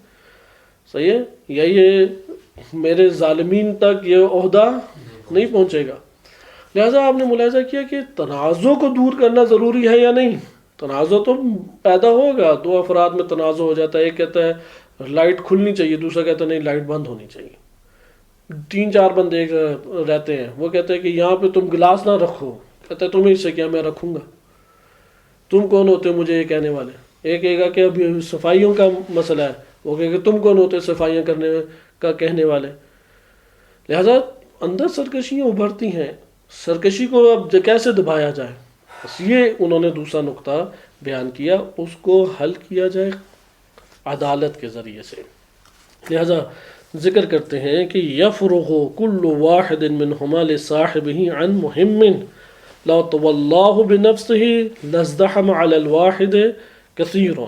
صحیح ہے، یا یہ میرے ظالمین تک یہ عہدہ نہیں پہنچے گا. لہٰذا آپ نے ملاحظہ کیا کہ تنازع کو دور کرنا ضروری ہے یا نہیں. تنازع تو پیدا ہوگا، 2 افراد میں تنازع ہو جاتا ہے، ایک کہتا ہے لائٹ کھلنی چاہیے، دوسرا کہتا ہے نہیں لائٹ بند ہونی چاہیے. 3-4 بندے رہتے ہیں، وہ کہتے ہیں کہ یہاں پہ تم گلاس نہ رکھو، کہتا ہے تمہیں اس سے کیا، میں رکھوں گا. تم کون ہوتے مجھے یہ کہنے والے؟ ایک کہے گا کہ ابھی صفائیوں کا مسئلہ ہے، وہ کہے گا تم کون ہوتے صفائیاں کرنے کا کہنے والے. لہذا اندر سرکشیاں ابھرتی ہیں، سرکشی کو اب کیسے دبایا جائے، بس یہ انہوں نے دوسرا نقطہ بیان کیا، اس کو حل کیا جائے عدالت کے ذریعے سے. لہذا ذکر کرتے ہیں کہ یفرغ کل واحد منہما لصاحبہ عن مہم لو تولاه بنفسہ لازدحم علی الواحد کثیر،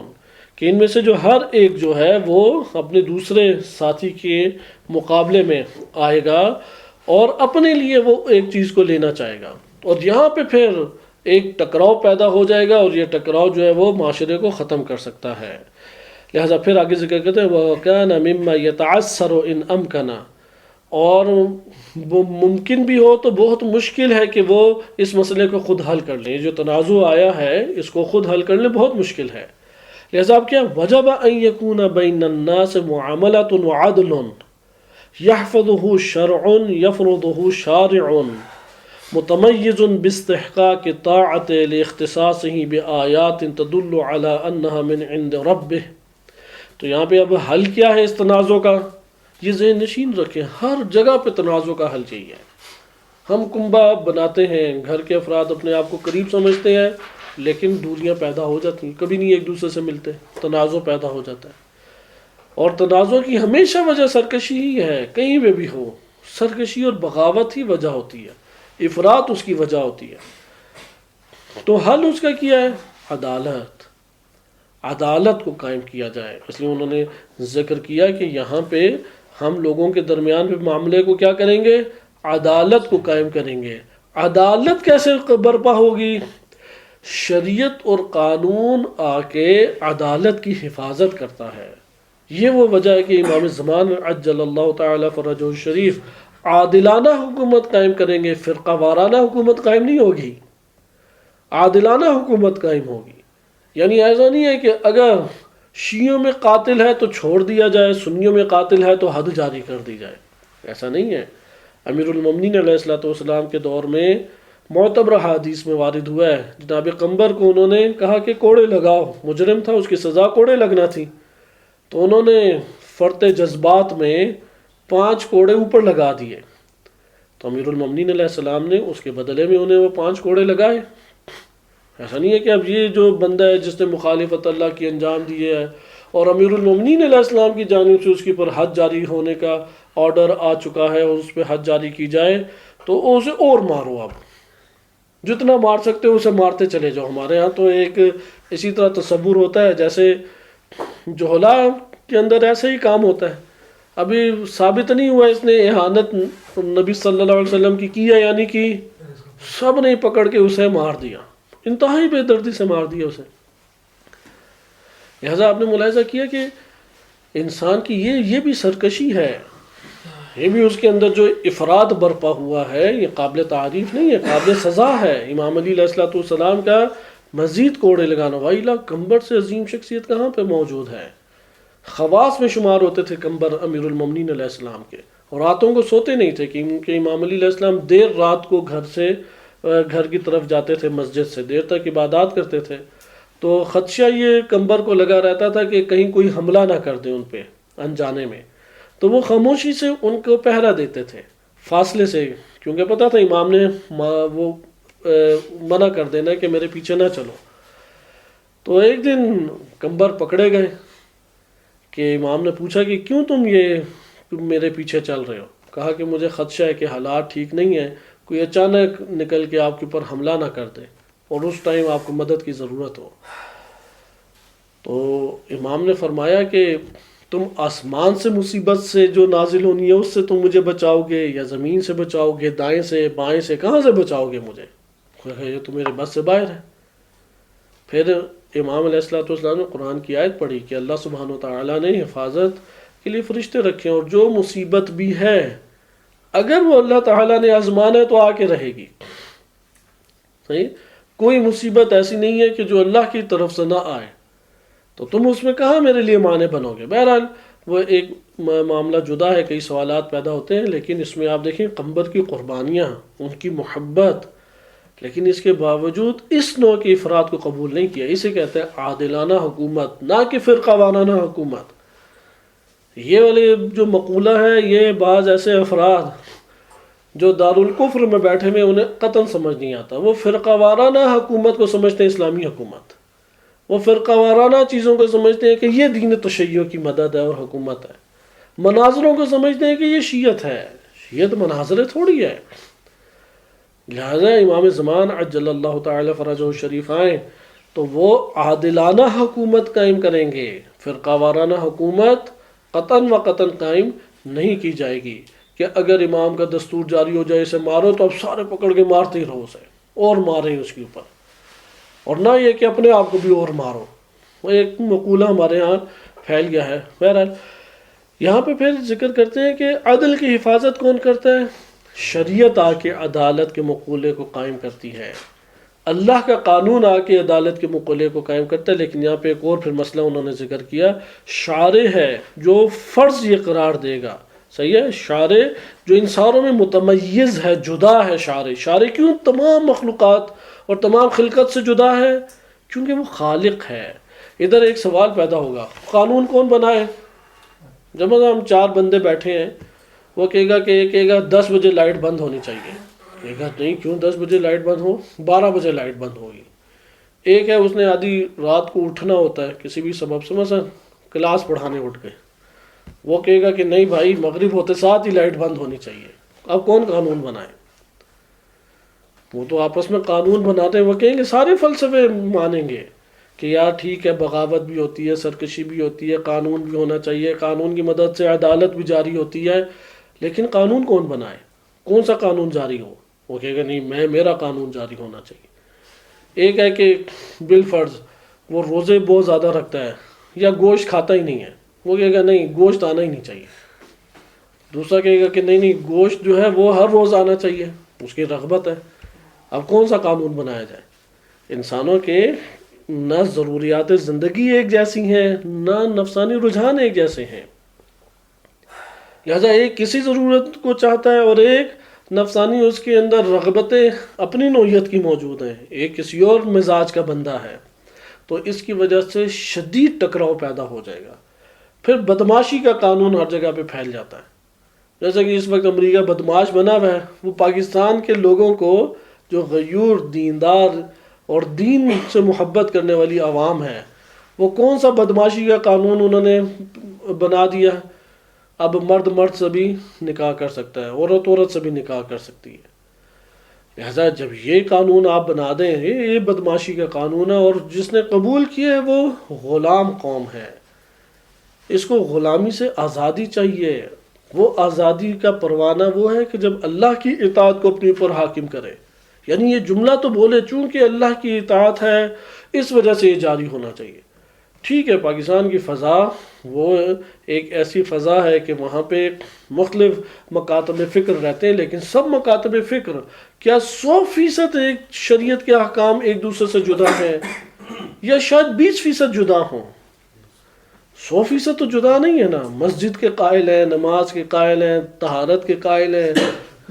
کہ ان میں سے جو ہر ایک جو ہے وہ اپنے دوسرے ساتھی کے مقابلے میں آئے گا اور اپنے لیے وہ ایک چیز کو لینا چاہے گا، اور یہاں پہ پھر ایک ٹکراؤ پیدا ہو جائے گا، اور یہ ٹکراؤ جو ہے وہ معاشرے کو ختم کر سکتا ہے. لہذا پھر آگے ذکر کرتے ہیں وَكَانَ مِمَّا يَتَعَسَّرُ إِنْ أَمْكَنَ، اور وہ ممکن بھی ہو تو بہت مشکل ہے کہ وہ اس مسئلے کو خود حل کر لیں. جو تنازع آیا ہے اس کو خود حل کر لیں بہت مشکل ہے. لہذا اب کیا وجب ان يكون بين الناس معاملة وعدل يحفظه شرع يفرضه شارع متمیز باستحقاق طاعت لاختصاصه بآیات تدل على انها من عند ربه. تو یہاں پہ اب حل کیا ہے اس تنازع کا، یہ ذہن نشین رکھیں، ہر جگہ پہ تنازع کا حل چاہیے. ہم کنبہ بناتے ہیں، گھر کے افراد اپنے آپ کو قریب سمجھتے ہیں، لیکن دوریاں پیدا ہو جاتی ہیں، کبھی نہیں ایک دوسرے سے ملتے، تنازع پیدا ہو جاتا ہے. اور تنازع کی ہمیشہ وجہ سرکشی ہی ہے، کہیں پہ بھی ہو سرکشی اور بغاوت ہی وجہ ہوتی ہے، افراط اس کی وجہ ہوتی ہے. تو حل اس کا کیا ہے؟ عدالت کو قائم کیا جائے. اس لیے انہوں نے ذکر کیا کہ یہاں پہ ہم لوگوں کے درمیان پہ معاملے کو کیا کریں گے؟ عدالت کو قائم کریں گے. عدالت کیسے برپا ہوگی؟ شریعت اور قانون آ کے عدالت کی حفاظت کرتا ہے. یہ وہ وجہ ہے کہ امام زمان عجل اللہ تعالی فرجہ الشریف عادلانہ حکومت قائم کریں گے، فرقہ وارانہ حکومت قائم نہیں ہوگی، عادلانہ حکومت قائم ہوگی. یعنی ایسا نہیں ہے کہ اگر شیعوں میں قاتل ہے تو چھوڑ دیا جائے، سنیوں میں قاتل ہے تو حد جاری کر دی جائے، ایسا نہیں ہے. امیر المومنین علیہ الصلوۃ والسلام کے دور میں معتبر حدیث میں وارد ہوا ہے، جناب قنبر کو انہوں نے کہا کہ کوڑے لگاؤ، مجرم تھا، اس کی سزا کوڑے لگنا تھی. تو انہوں نے فرط جذبات میں 5 کوڑے اوپر لگا دیے. تو امیر المومنین علیہ السلام نے اس کے بدلے میں انہیں وہ 5 کوڑے لگائے. ایسا نہیں ہے کہ اب یہ جو بندہ ہے جس نے مخالفت اللہ کی انجام دی ہے اور امیر المومنین علیہ السلام کی جانب سے اس کے پر حد جاری ہونے کا آرڈر آ چکا ہے اور اس پہ حد جاری کی جائے تو اسے اور مارو، اب جتنا مار سکتے ہو اسے مارتے چلے جاؤ. ہمارے ہاں تو ایک اسی طرح تصور ہوتا ہے جیسے جوہلا کے اندر ایسا ہی کام ہوتا ہے. ابھی ثابت نہیں ہوا اس نے اہانت نبی صلی اللہ علیہ وسلم کی ہے یا نہیں کی، سب نے پکڑ کے اسے مار دیا، انتہائی بے دردی سے مار دیا اسے. لہذا آپ نے ملاحظہ کیا کہ انسان کی یہ بھی سرکشی ہے، یہ بھی اس کے اندر جو افراد برپا ہوا ہے یہ قابل تعریف نہیں ہے، قابل سزا ہے. امام علی علیہ الصلوۃ والسلام کا مزید کوڑے لگانا، وائلہ قنبر سے عظیم شخصیت کہاں پہ موجود ہے. خواص میں شمار ہوتے تھے قمبر امیر المومنین علیہ السلام کے، اور راتوں کو سوتے نہیں تھے، کیونکہ امام علی علیہ السلام دیر رات کو گھر کی طرف جاتے تھے، مسجد سے دیر تک عبادات کرتے تھے، تو خدشہ یہ قمبر کو لگا رہتا تھا کہ کہیں کوئی حملہ نہ کر دے ان پہ انجانے میں، تو وہ خاموشی سے ان کو پہرا دیتے تھے فاصلے سے، کیونکہ پتہ تھا امام نے وہ منع کر دینا کہ میرے پیچھے نہ چلو۔ تو ایک دن قمبر پکڑے گئے کہ امام نے پوچھا کہ کیوں تم میرے پیچھے چل رہے ہو؟ کہا کہ مجھے خدشہ ہے کہ حالات ٹھیک نہیں ہیں، کوئی اچانک نکل کے آپ کے اوپر حملہ نہ کر دے اور اس ٹائم آپ کو مدد کی ضرورت ہو۔ تو امام نے فرمایا کہ تم آسمان سے مصیبت سے جو نازل ہونی ہے اس سے تم مجھے بچاؤ گے، یا زمین سے بچاؤ گے، دائیں سے بائیں سے، کہاں سے بچاؤ گے مجھے؟ یہ تو میرے بس سے باہر ہے۔ پھر امام علیہ السلام نے قرآن کی آیت پڑھی کہ اللہ سبحانہ و تعالیٰ نے حفاظت کے لیے فرشتے رکھے ہیں، اور جو مصیبت بھی ہے اگر وہ اللہ تعالیٰ نے آزمانا ہے تو آ کے رہے گی۔ صحیح؟ کوئی مصیبت ایسی نہیں ہے کہ جو اللہ کی طرف سے نہ آئے، تو تم اس میں کہاں میرے لیے مانے بنو گے؟ بہرحال وہ ایک معاملہ جدا ہے، کئی سوالات پیدا ہوتے ہیں، لیکن اس میں آپ دیکھیں قمبر کی قربانیاں، ان کی محبت، لیکن اس کے باوجود اس نوع کے افراد کو قبول نہیں کیا۔ اسے کہتے ہیں عادلانہ حکومت، نہ کہ فرقہ وارانہ حکومت۔ یہ والے جو مقولہ ہے، یہ بعض ایسے افراد جو دارالکفر میں بیٹھے ہوئے انہیں قطعاً سمجھ نہیں آتا، وہ فرقہ وارانہ حکومت کو سمجھتے ہیں اسلامی حکومت، وہ فرقہ وارانہ چیزوں کو سمجھتے ہیں کہ یہ دین تشیع کی مدد ہے اور حکومت ہے، مناظروں کو سمجھتے ہیں کہ یہ شیعت ہے۔ شیعت مناظرے تھوڑی ہے۔ لہذا امام زمان عجل اللہ تعالی فرجہ الشریف آئیں تو وہ عادلانہ حکومت قائم کریں گے، فرقہ وارانہ حکومت قطعاً و قطعاً قائم نہیں کی جائے گی کہ اگر امام کا دستور جاری ہو جائے اسے مارو تو اب سارے پکڑ کے مارتے ہی رہو اسے، اور ماریں اس کے اوپر، اور نہ یہ کہ اپنے آپ کو بھی اور مارو۔ وہ ایک مقولہ ہمارے ہاں پھیل گیا ہے۔ بہرحال یہاں پہ پھر ذکر کرتے ہیں کہ عدل کی حفاظت کون کرتا ہے؟ شریعت آ کے عدالت کے مقولے کو قائم کرتی ہے، اللہ کا قانون آ کے عدالت کے مقولے کو قائم کرتا ہے۔ لیکن یہاں پہ ایک اور پھر مسئلہ انہوں نے ذکر کیا، شارع ہے جو فرض یہ قرار دے گا۔ صحیح ہے؟ شارع جو ان ساروں میں متمیز ہے، جدا ہے۔ شارع کیوں تمام مخلوقات اور تمام خلقت سے جدا ہے؟ کیونکہ وہ خالق ہے۔ ادھر ایک سوال پیدا ہوگا، قانون کون بنائے؟ جب ہم 4 بندے بیٹھے ہیں، وہ کہے گا کہ ایک کہے گا 10 بجے لائٹ بند ہونی چاہیے، کہے گا نہیں کیوں 10 بجے لائٹ بند ہو، 12 بجے لائٹ بند ہوگی۔ ایک ہے اس نے آدھی رات کو اٹھنا ہوتا ہے کسی بھی سبب سے، مثلا کلاس پڑھانے اٹھ گئے، وہ کہے گا کہ نہیں بھائی مغرب ہوتے ساتھ ہی لائٹ بند ہونی چاہیے۔ اب کون قانون بنائے؟ وہ تو آپس میں قانون بناتے ہیں، وہ کہیں گے سارے فلسفے مانیں گے کہ یار ٹھیک ہے، بغاوت بھی ہوتی ہے، سرکشی بھی ہوتی ہے، قانون بھی ہونا چاہیے، قانون کی مدد سے عدالت بھی جاری ہوتی ہے، لیکن قانون کون بنائے؟ کون سا قانون جاری ہو؟ وہ کہے گا نہیں میرا قانون جاری ہونا چاہیے۔ ایک ہے کہ بالفرض وہ روزے بہت زیادہ رکھتا ہے یا گوشت کھاتا ہی نہیں ہے، وہ کہے گا نہیں گوشت آنا ہی نہیں چاہیے۔ دوسرا کہے گا کہ نہیں گوشت جو ہے وہ ہر روز آنا چاہیے، اس کی رغبت ہے۔ اب کون سا قانون بنایا جائے؟ انسانوں کے نہ ضروریات زندگی ایک جیسی ہیں، نہ نفسانی رجحان ایک جیسے ہیں، لہذا ایک کسی ضرورت کو چاہتا ہے اور ایک نفسانی اس کے اندر رغبتیں اپنی نوعیت کی موجود ہیں، ایک کسی اور مزاج کا بندہ ہے، تو اس کی وجہ سے شدید ٹکراؤ پیدا ہو جائے گا۔ پھر بدماشی کا قانون ہر جگہ پہ پھیل جاتا ہے، جیسا کہ اس وقت امریکہ بدماش بنا ہوا ہے، وہ پاکستان کے لوگوں کو جو غیور دیندار اور دین سے محبت کرنے والی عوام ہے، وہ کون سا بدماشی کا قانون انہوں نے بنا دیا؟ اب مرد مرد سے بھی نکاح کر سکتا ہے، عورت عورت سے بھی نکاح کر سکتی ہے۔ لہذا جب یہ قانون آپ بنا دیں، یہ بدماشی کا قانون ہے، اور جس نے قبول کیا ہے وہ غلام قوم ہے، اس کو غلامی سے آزادی چاہیے۔ وہ آزادی کا پروانہ وہ ہے کہ جب اللہ کی اطاعت کو اپنے اوپر حاکم کرے، یعنی یہ جملہ تو بولے چونکہ اللہ کی اطاعت ہے اس وجہ سے یہ جاری ہونا چاہیے۔ ٹھیک ہے، پاکستان کی فضا وہ ایک ایسی فضا ہے کہ وہاں پہ مختلف مکاتب فکر رہتے ہیں، لیکن سب مکاتب فکر کیا 100% ایک شریعت کے احکام ایک دوسرے سے جدا ہیں، یا شاید 20% جدا ہوں؟ 100% تو جدا نہیں ہے نا، مسجد کے قائل ہیں، نماز کے قائل ہیں، طہارت کے قائل ہیں،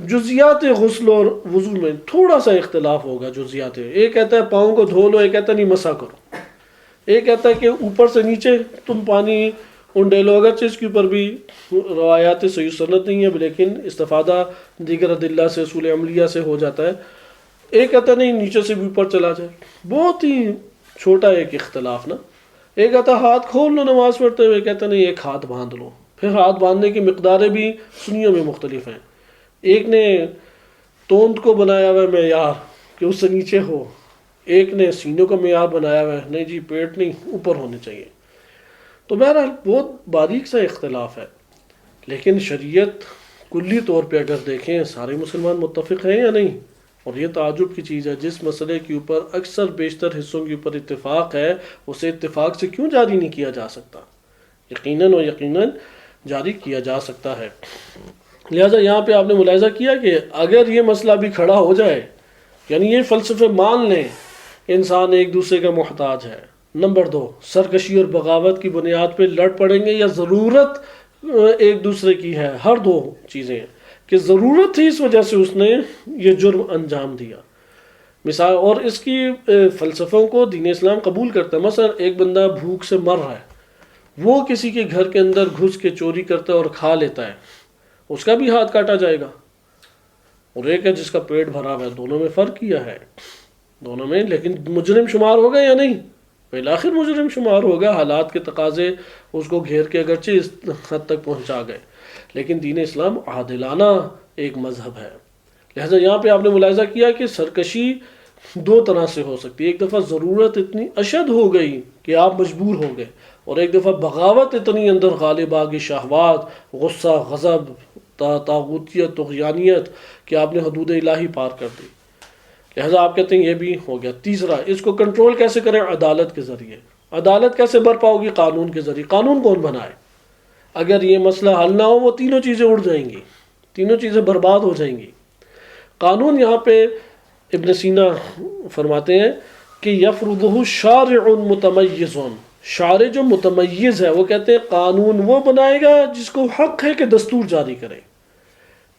جزیات غسل اور وضو میں تھوڑا سا اختلاف ہوگا جزیات. ایک کہتا ہے پاؤں کو دھو لو، ایک کہتا ہے نہیں مسح کرو، ایک کہتا ہے کہ اوپر سے نیچے تم پانی انڈے لو. اگرچہ اس کے اوپر بھی روایات صحیح سنت نہیں ہے، لیکن استفادہ دیگر ادلہ سے اصول عملیہ سے ہو جاتا ہے. ایک کہتا ہے نہیں نیچے سے بھی اوپر چلا جائے. بہت ہی چھوٹا ایک اختلاف نا. ایک کہتا ہے ہاتھ کھول لو نماز پڑھتے ہوئے، کہتا نہیں ایک ہاتھ باندھ لو. پھر ہاتھ باندھنے کی مقداریں بھی سنیوں میں مختلف ہیں. ایک نے توند کو بنایا ہوا ہے معیار کہ اس سے نیچے ہو، ایک نے سینوں کا معیار بنایا ہوا ہے نہیں جی پیٹ نہیں اوپر ہونے چاہیے. تو بہرحال بہت باریک سا اختلاف ہے، لیکن شریعت کلی طور پہ اگر دیکھیں سارے مسلمان متفق ہیں یا نہیں. اور یہ تعجب کی چیز ہے، جس مسئلے کے اوپر اکثر بیشتر حصوں کے اوپر اتفاق ہے، اسے اتفاق سے کیوں جاری نہیں کیا جا سکتا؟ یقیناً جاری کیا جا سکتا ہے. لہٰذا یہاں پہ آپ نے ملاحظہ کیا کہ اگر یہ مسئلہ بھی کھڑا ہو جائے، یعنی یہ فلسفے مان لیں انسان ایک دوسرے کا محتاج ہے. نمبر 2، سرکشی اور بغاوت کی بنیاد پہ لڑ پڑیں گے یا ضرورت ایک دوسرے کی ہے. ہر دو چیزیں ہیں کہ ضرورت تھی اس وجہ سے اس نے یہ جرم انجام دیا. مثال اور اس کی فلسفوں کو دین اسلام قبول کرتا ہے. مثلا ایک بندہ بھوک سے مر رہا ہے، وہ کسی کے گھر کے اندر گھس کے چوری کرتا ہے اور کھا لیتا ہے، اس کا بھی ہاتھ کاٹا جائے گا. اور ایک ہے جس کا پیٹ بھرا ہوا ہے. دونوں میں فرق کیا ہے، دونوں میں، لیکن مجرم شمار ہوگا یا نہیں؟ بالآخر مجرم شمار ہوگا. حالات کے تقاضے اس کو گھیر کے اگرچہ اس حد تک پہنچا گئے، لیکن دین اسلام عادلانہ ایک مذہب ہے. لہٰذا یہاں پہ آپ نے ملاحظہ کیا کہ سرکشی دو طرح سے ہو سکتی ہے. ایک دفعہ ضرورت اتنی اشد ہو گئی کہ آپ مجبور ہو گئے، اور ایک دفعہ بغاوت اتنی اندر غالب آ گئی، شہوات، غصہ، غضب، طاغوتیت، طغیانیت، کہ آپ نے حدود الہی پار کر دی. لہٰذا آپ کہتے ہیں یہ بھی ہو گیا. تیسرا، اس کو کنٹرول کیسے کریں؟ عدالت کے ذریعے. عدالت کیسے برپا ہوگی؟ قانون کے ذریعے. قانون کون بنائے؟ اگر یہ مسئلہ حل نہ ہو وہ تینوں چیزیں اڑ جائیں گی، تینوں چیزیں برباد ہو جائیں گی. قانون یہاں پہ ابن سینا فرماتے ہیں کہ یفرضہ شارع متمیز. شارع جو متمیز ہے، وہ کہتے ہیں قانون وہ بنائے گا جس کو حق ہے کہ دستور جاری کرے،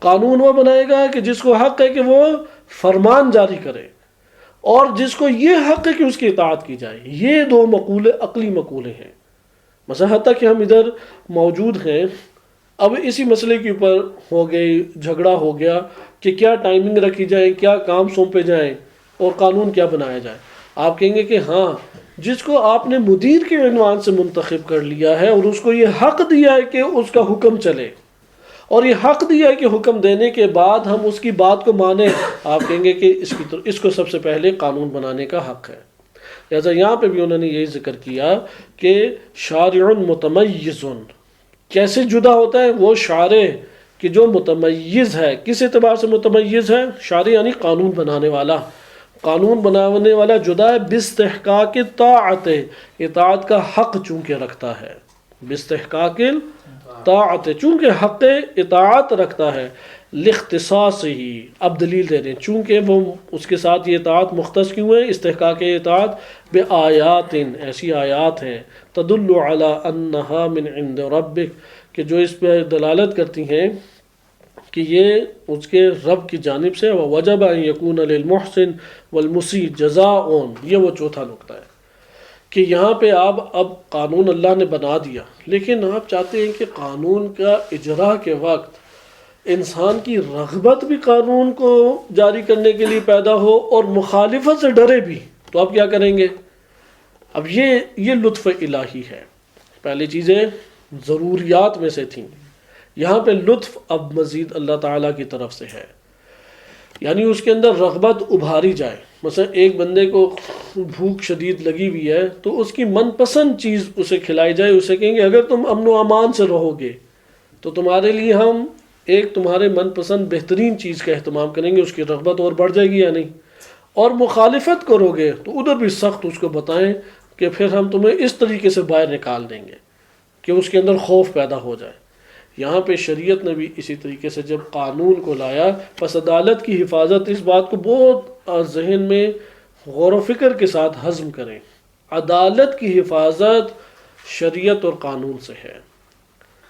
قانون وہ بنائے گا کہ جس کو حق ہے کہ وہ فرمان جاری کرے، اور جس کو یہ حق ہے کہ اس کی اطاعت کی جائے. یہ دو مقولے عقلی مقولے ہیں. مثلا حتیٰ کہ ہم ادھر موجود ہیں، اب اسی مسئلے کے اوپر ہو گئی جھگڑا ہو گیا کہ کیا ٹائمنگ رکھی جائے، کیا کام سونپے جائیں، اور قانون کیا بنایا جائے. آپ کہیں گے کہ ہاں، جس کو آپ نے مدیر کے عنوان سے منتخب کر لیا ہے اور اس کو یہ حق دیا ہے کہ اس کا حکم چلے، اور یہ حق دیا ہے کہ حکم دینے کے بعد ہم اس کی بات کو مانیں، آپ کہیں گے کہ اس کو سب سے پہلے قانون بنانے کا حق ہے. لہٰذا یہاں پہ بھی انہوں نے یہی ذکر کیا کہ شارع متمیز کیسے جدا ہوتا ہے. وہ شارع کہ جو متمیز ہے، کس اعتبار سے متمیز ہے؟ شارع یعنی قانون بنانے والا. قانون بنانے والا جدا ہے باستحقاق طاعت، اطاعت کا حق چونکہ رکھتا ہے. باستحقاق طاعت، چونکہ حق اطاعت رکھتا ہے. لاختصاص ہی، اب دلیل دے دیں چونکہ وہ اس کے ساتھ یہ اطاعت مختص کیوں ہے. استحقاق اطاعت بآیات، ایسی آیات ہیں تدل علی انہا من عند ربک، کہ جو اس پہ دلالت کرتی ہیں کہ یہ اس کے رب کی جانب سے. وجب ان یکون للمحسن والمسیء جزاء، یہ وہ چوتھا نقطہ ہے کہ یہاں پہ آپ اب قانون اللہ نے بنا دیا، لیکن آپ چاہتے ہیں کہ قانون کا اجرا کے وقت انسان کی رغبت بھی قانون کو جاری کرنے کے لیے پیدا ہو اور مخالفت سے ڈرے بھی. تو آپ کیا کریں گے؟ اب یہ لطف الہی ہے. پہلی چیزیں ضروریات میں سے تھیں، یہاں پہ لطف اب مزید اللہ تعالیٰ کی طرف سے ہے، یعنی اس کے اندر رغبت ابھاری جائے. مثلا ایک بندے کو بھوک شدید لگی ہوئی ہے تو اس کی من پسند چیز اسے کھلائی جائے. اسے کہیں گے اگر تم امن و امان سے رہو گے تو تمہارے لیے ہم ایک تمہارے من پسند بہترین چیز کا اہتمام کریں گے. اس کی رغبت اور بڑھ جائے گی یا نہیں؟ اور مخالفت کرو گے تو ادھر بھی سخت اس کو بتائیں کہ پھر ہم تمہیں اس طریقے سے باہر نکال دیں گے کہ اس کے اندر خوف پیدا ہو جائے. یہاں پہ شریعت نے بھی اسی طریقے سے جب قانون کو لایا، پس عدالت کی حفاظت، اس بات کو بہت ذہن میں غور و فکر کے ساتھ ہضم کریں. عدالت کی حفاظت شریعت اور قانون سے ہے۔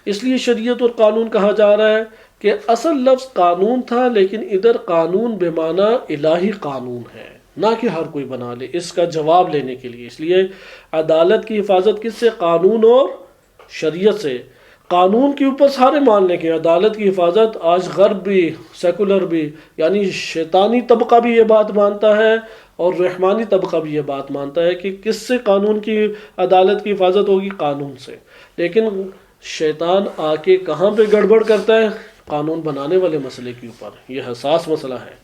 اس لیے شریعت اور قانون کہا جا رہا ہے کہ اصل لفظ قانون تھا، لیکن ادھر قانون بے معنی الہی قانون ہے، نہ کہ ہر کوئی بنا لے، اس کا جواب لینے کے لیے۔ اس لیے عدالت کی حفاظت کس سے؟ قانون اور شریعت سے۔ قانون کے اوپر سارے مان لیں کہ عدالت کی حفاظت آج غرب بھی، سیکولر بھی، یعنی شیطانی طبقہ بھی یہ بات مانتا ہے اور رحمانی طبقہ بھی یہ بات مانتا ہے کہ کس سے قانون کی عدالت کی حفاظت ہوگی؟ قانون سے۔ لیکن شیطان آ کے کہاں پہ گڑبڑ کرتا ہے؟ قانون بنانے والے مسئلے کے اوپر۔ یہ حساس مسئلہ ہے،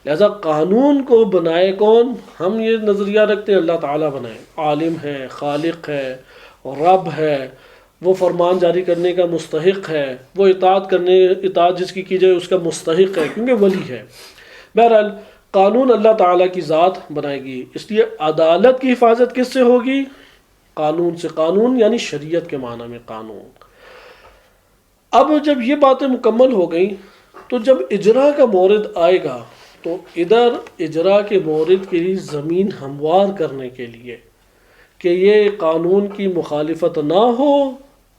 لہذا قانون کو بنائے کون؟ ہم یہ نظریہ رکھتے ہیں اللہ تعالیٰ بنائے، عالم ہے، خالق ہے، رب ہے، وہ فرمان جاری کرنے کا مستحق ہے، وہ اطاعت جس کی جائے اس کا مستحق ہے، کیونکہ ولی ہے۔ بہرحال قانون اللہ تعالیٰ کی ذات بنائے گی، اس لیے عدالت کی حفاظت کس سے ہوگی؟ قانون سے۔ قانون یعنی شریعت کے معنی میں قانون۔ اب جب یہ باتیں مکمل ہو گئیں تو جب اجرا کا مورد آئے گا تو ادھر اجرا کے مورد کے لیے زمین ہموار کرنے کے لیے کہ یہ قانون کی مخالفت نہ ہو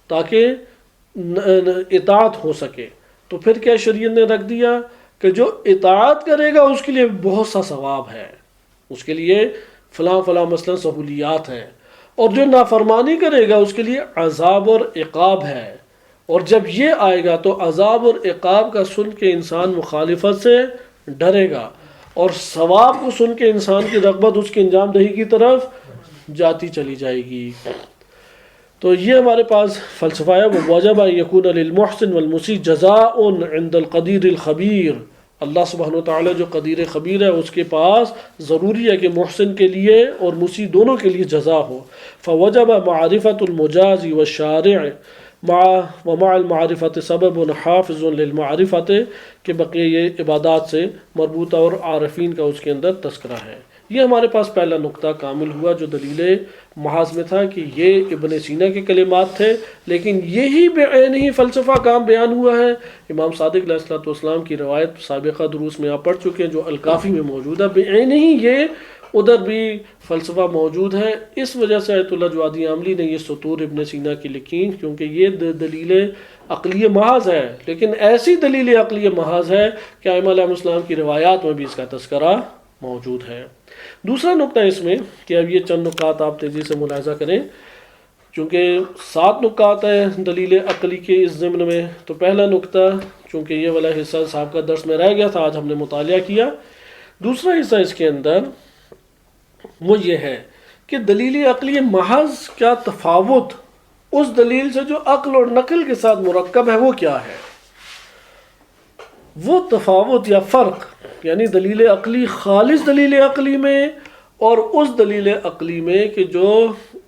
تاکہ اطاعت ہو سکے، تو پھر کیا شریعت نے رکھ دیا کہ جو اطاعت کرے گا اس کے لیے بہت سا ثواب ہے، اس کے لیے فلاں فلاں مثلا سہولیات ہیں، اور جو نافرمانی کرے گا اس کے لیے عذاب اور عقاب ہے۔ اور جب یہ آئے گا تو عذاب اور عقاب کا سن کے انسان مخالفت سے ڈرے گا، اور ثواب کو سن کے انسان کی رغبت اس کی انجام دہی کی طرف جاتی چلی جائے گی۔ تو یہ ہمارے پاس فلسفہ ہے، وَوَجَبَ أَن يَكُونَ لِلْمُحْسِنِ وَالْمُسِيءِ جَزَاءٌ عِنْدَ الْقَدِيرِ الْخَبِيرِ۔ اللہ سبحانہ وتعالیٰ جو قدیر خبیر ہے اس کے پاس ضروری ہے کہ محسن کے لیے اور مسیء دونوں کے لیے جزا ہو۔ فَوَجَبَ مَعْرِفَةُ الْمُجَازِ وَالشَّارِعِ وَمَعَ الْمَعْرِفَةِ سَبَبٌ حَافِظٌ لِلْمَعْرِفَةِ کہ بقیہ یہ عبادات سے مربوطہ اور عارفین کا اس کے اندر تذکرہ ہے۔ یہ ہمارے پاس پہلا نقطہ کامل ہوا جو دلیل محاذ میں تھا کہ یہ ابن سینا کے کلمات تھے، لیکن یہی بعین ہی فلسفہ کام بیان ہوا ہے۔ امام صادق علیہ السلام کی روایت سابقہ دروس میں آپ پڑھ چکے ہیں جو الکافی میں موجود ہے، بعین ہی یہ ادھر بھی فلسفہ موجود ہے۔ اس وجہ سے آیت اللہ جوادی عاملی نے یہ سطور ابن سینا کی لکھی، کیونکہ یہ دلیل عقلی محاذ ہے، لیکن ایسی دلیل عقلی محاذ ہے کہ ائمہ علیہ السلام کی روایات میں بھی اس کا تذکرہ موجود ہے۔ دوسرا نقطہ اس میں کہ اب یہ چند نکات آپ تیزی سے ملاحظہ کریں، چونکہ 7 نکات ہیں دلیل عقلی کے اس ضمن میں، تو پہلا نقطہ چونکہ یہ والا حصہ صاحب کا درس میں رہ گیا تھا، آج ہم نے مطالعہ کیا۔ دوسرا حصہ اس کے اندر وہ یہ ہے کہ دلیل عقلی محض کیا تفاوت اس دلیل سے جو عقل اور نقل کے ساتھ مرکب ہے وہ کیا ہے، وہ تفاوت یا فرق، یعنی دلیل عقلی خالص دلیل عقلی میں اور اس دلیل عقلی میں کہ جو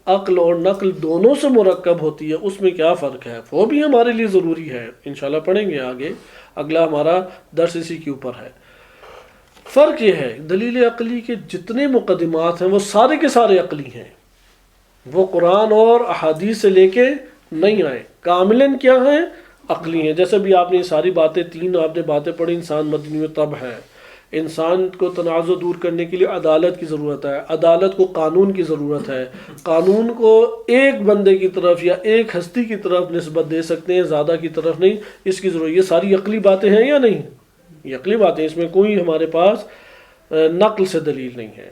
عقل اور نقل دونوں سے مرکب ہوتی ہے، اس میں کیا فرق ہے، وہ بھی ہمارے لیے ضروری ہے، انشاءاللہ پڑھیں گے آگے، اگلا ہمارا درس اسی کے اوپر ہے۔ فرق یہ ہے دلیل عقلی کے جتنے مقدمات ہیں وہ سارے کے سارے عقلی ہیں، وہ قرآن اور احادیث سے لے کے نہیں آئے، کاملاً کیا ہیں؟ عقلی ہیں۔ جیسے بھی آپ نے ساری باتیں، 3 آپ نے باتیں پڑھی، انسان مدنی طبع ہے، انسان کو تنازع دور کرنے کے لیے عدالت کی ضرورت ہے، عدالت کو قانون کی ضرورت ہے، قانون کو ایک بندے کی طرف یا ایک ہستی کی طرف نسبت دے سکتے ہیں، زیادہ کی طرف نہیں، اس کی ضرورت۔ یہ ساری عقلی باتیں ہیں یا نہیں؟ یہ عقلی باتیں، اس میں کوئی ہمارے پاس نقل سے دلیل نہیں ہے۔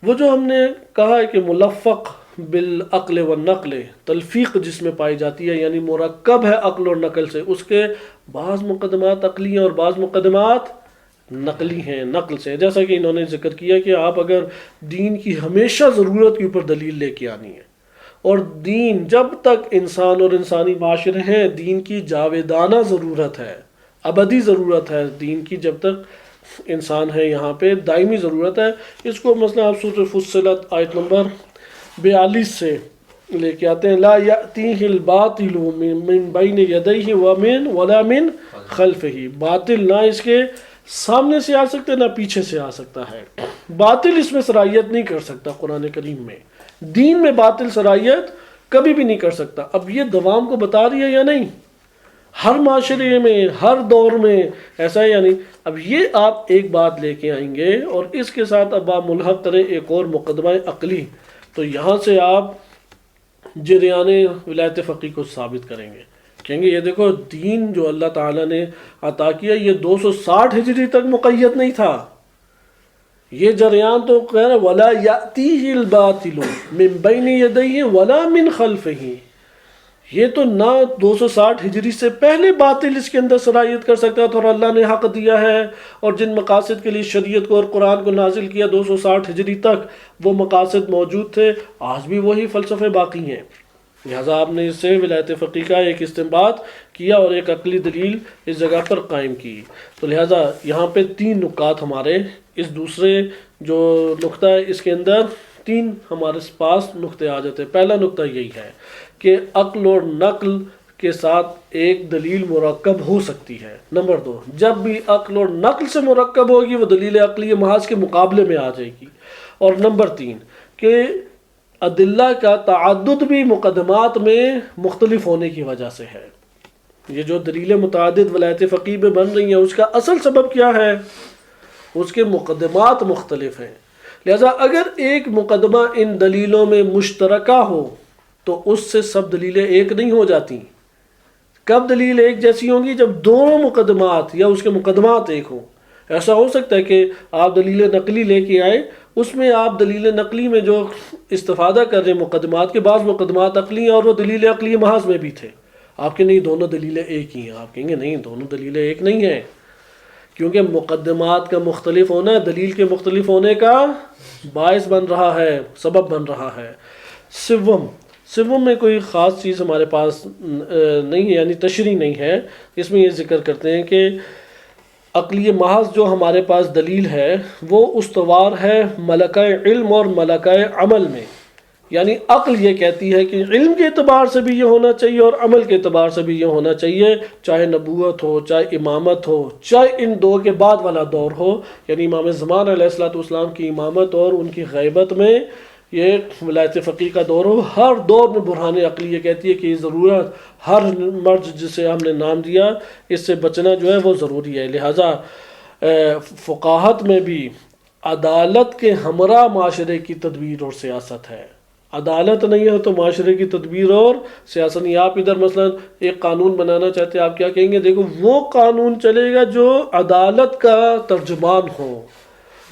وہ جو ہم نے کہا ہے کہ ملفق بالعقل والنقل، تلفیق جس میں پائی جاتی ہے، یعنی مرکب ہے عقل اور نقل سے، اس کے بعض مقدمات عقلی ہیں اور بعض مقدمات نقلی ہیں، نقل سے۔ جیسا کہ انہوں نے ذکر کیا کہ آپ اگر دین کی ہمیشہ ضرورت کے اوپر دلیل لے کے آنی ہے، اور دین جب تک انسان اور انسانی معاشرے ہیں، دین کی جاویدانہ ضرورت ہے، ابدی ضرورت ہے دین کی، جب تک انسان ہے یہاں پہ دائمی ضرورت ہے۔ اس کو مثلا آپ سورۃ فصلت آیت نمبر 42 سے لے کے آتے ہیں، لا یأتیہ الباطل من بین یدیہ ولا من خلفہ، باطل نہ اس کے سامنے سے آ سکتے نہ پیچھے سے آ سکتا ہے، باطل اس میں صلاحیت نہیں کر سکتا۔ قرآن کریم میں دین میں باطل صلاحیت کبھی بھی نہیں کر سکتا۔ اب یہ دوام کو بتا رہی ہے یا نہیں؟ ہر معاشرے میں، ہر دور میں ایسا ہے یا نہیں؟ اب یہ آپ ایک بات لے کے آئیں گے اور اس کے ساتھ اب آپ ملحق کریں ایک اور مقدمہ عقلی، تو یہاں سے آپ جریان ولایت فقی کو ثابت کریں گے، کہیں گے یہ دیکھو دین جو اللہ تعالیٰ نے عطا کیا یہ 260 ہجری تک مقید نہیں تھا، یہ جریان تو کہہ رہا وَلَا يَأْتِيهِ الْبَاطِلُ مِن بَيْنِ يَدَيْهِ وَلَا مِن خَلْفِهِ، یہ تو نہ 260 ہجری سے پہلے باطل اس کے اندر صلاحیت کر سکتا تھا، اور اللہ نے حق دیا ہے، اور جن مقاصد کے لیے شریعت کو اور قرآن کو نازل کیا 260 ہجری تک وہ مقاصد موجود تھے، آج بھی وہی فلسفے باقی ہیں۔ لہٰذا آپ نے اس سے ولایت فقی کا ایک استنباط کیا اور ایک عقلی دلیل اس جگہ پر قائم کی۔ تو لہٰذا یہاں پہ 3 نکات ہمارے اس دوسرے جو نقطہ ہے اس کے اندر 3 ہمارے پاس نقطے آ جاتے ہیں۔ پہلا نقطہ یہی ہے کہ عقل اور نقل کے ساتھ ایک دلیل مرکب ہو سکتی ہے۔ نمبر 2، جب بھی عقل اور نقل سے مرکب ہوگی وہ دلیل عقلی محاذ کے مقابلے میں آ جائے گی۔ اور نمبر 3 کہ ادلہ کا تعدد بھی مقدمات میں مختلف ہونے کی وجہ سے ہے۔ یہ جو دلیل متعدد ولایت فقی میں بن رہی ہیں اس کا اصل سبب کیا ہے؟ اس کے مقدمات مختلف ہیں۔ لہذا اگر ایک مقدمہ ان دلیلوں میں مشترکہ ہو تو اس سے سب دلیلیں ایک نہیں ہو جاتی۔ کب دلیل ایک جیسی ہوں گی؟ جب دونوں مقدمات یا اس کے مقدمات ایک ہوں۔ ایسا ہو سکتا ہے کہ آپ دلیل نقلی لے کے آئے، اس میں آپ دلیل نقلی میں جو استفادہ کر رہے ہیں مقدمات کے، بعض مقدمات عقلی ہیں اور وہ دلیل عقلی محاذ میں بھی تھے، آپ کے نہیں دونوں دلیلیں ایک ہی ہیں، آپ کہیں گے نہیں دونوں دلیلیں ایک نہیں ہیں، کیونکہ مقدمات کا مختلف ہونا دلیل کے مختلف ہونے کا باعث بن رہا ہے، سبب بن رہا ہے۔ سوم میں کوئی خاص چیز ہمارے پاس نہیں ہے، یعنی تشریح نہیں ہے، اس میں یہ ذکر کرتے ہیں کہ عقلی محض جو ہمارے پاس دلیل ہے وہ استوار ہے ملکہ علم اور ملکہ عمل میں، یعنی عقل یہ کہتی ہے کہ علم کے اعتبار سے بھی یہ ہونا چاہیے اور عمل کے اعتبار سے بھی یہ ہونا چاہیے، چاہے نبوت ہو، چاہے امامت ہو، چاہے ان دو کے بعد والا دور ہو، یعنی امام زمان علیہ السلام کی امامت اور ان کی غیبت میں یہ ولایت فقی کا دور ہو، ہر دور میں برہان عقلی یہ کہتی ہے کہ یہ ضرورت ہر مرض جسے ہم نے نام دیا اس سے بچنا جو ہے وہ ضروری ہے۔ لہٰذا فقاہت میں بھی عدالت کے ہمراہ معاشرے کی تدبیر اور سیاست ہے، عدالت نہیں ہے تو معاشرے کی تدبیر اور سیاست نہیں۔ آپ ادھر مثلا ایک قانون بنانا چاہتے ہیں، آپ کیا کہیں گے؟ دیکھو وہ قانون چلے گا جو عدالت کا ترجمان ہو،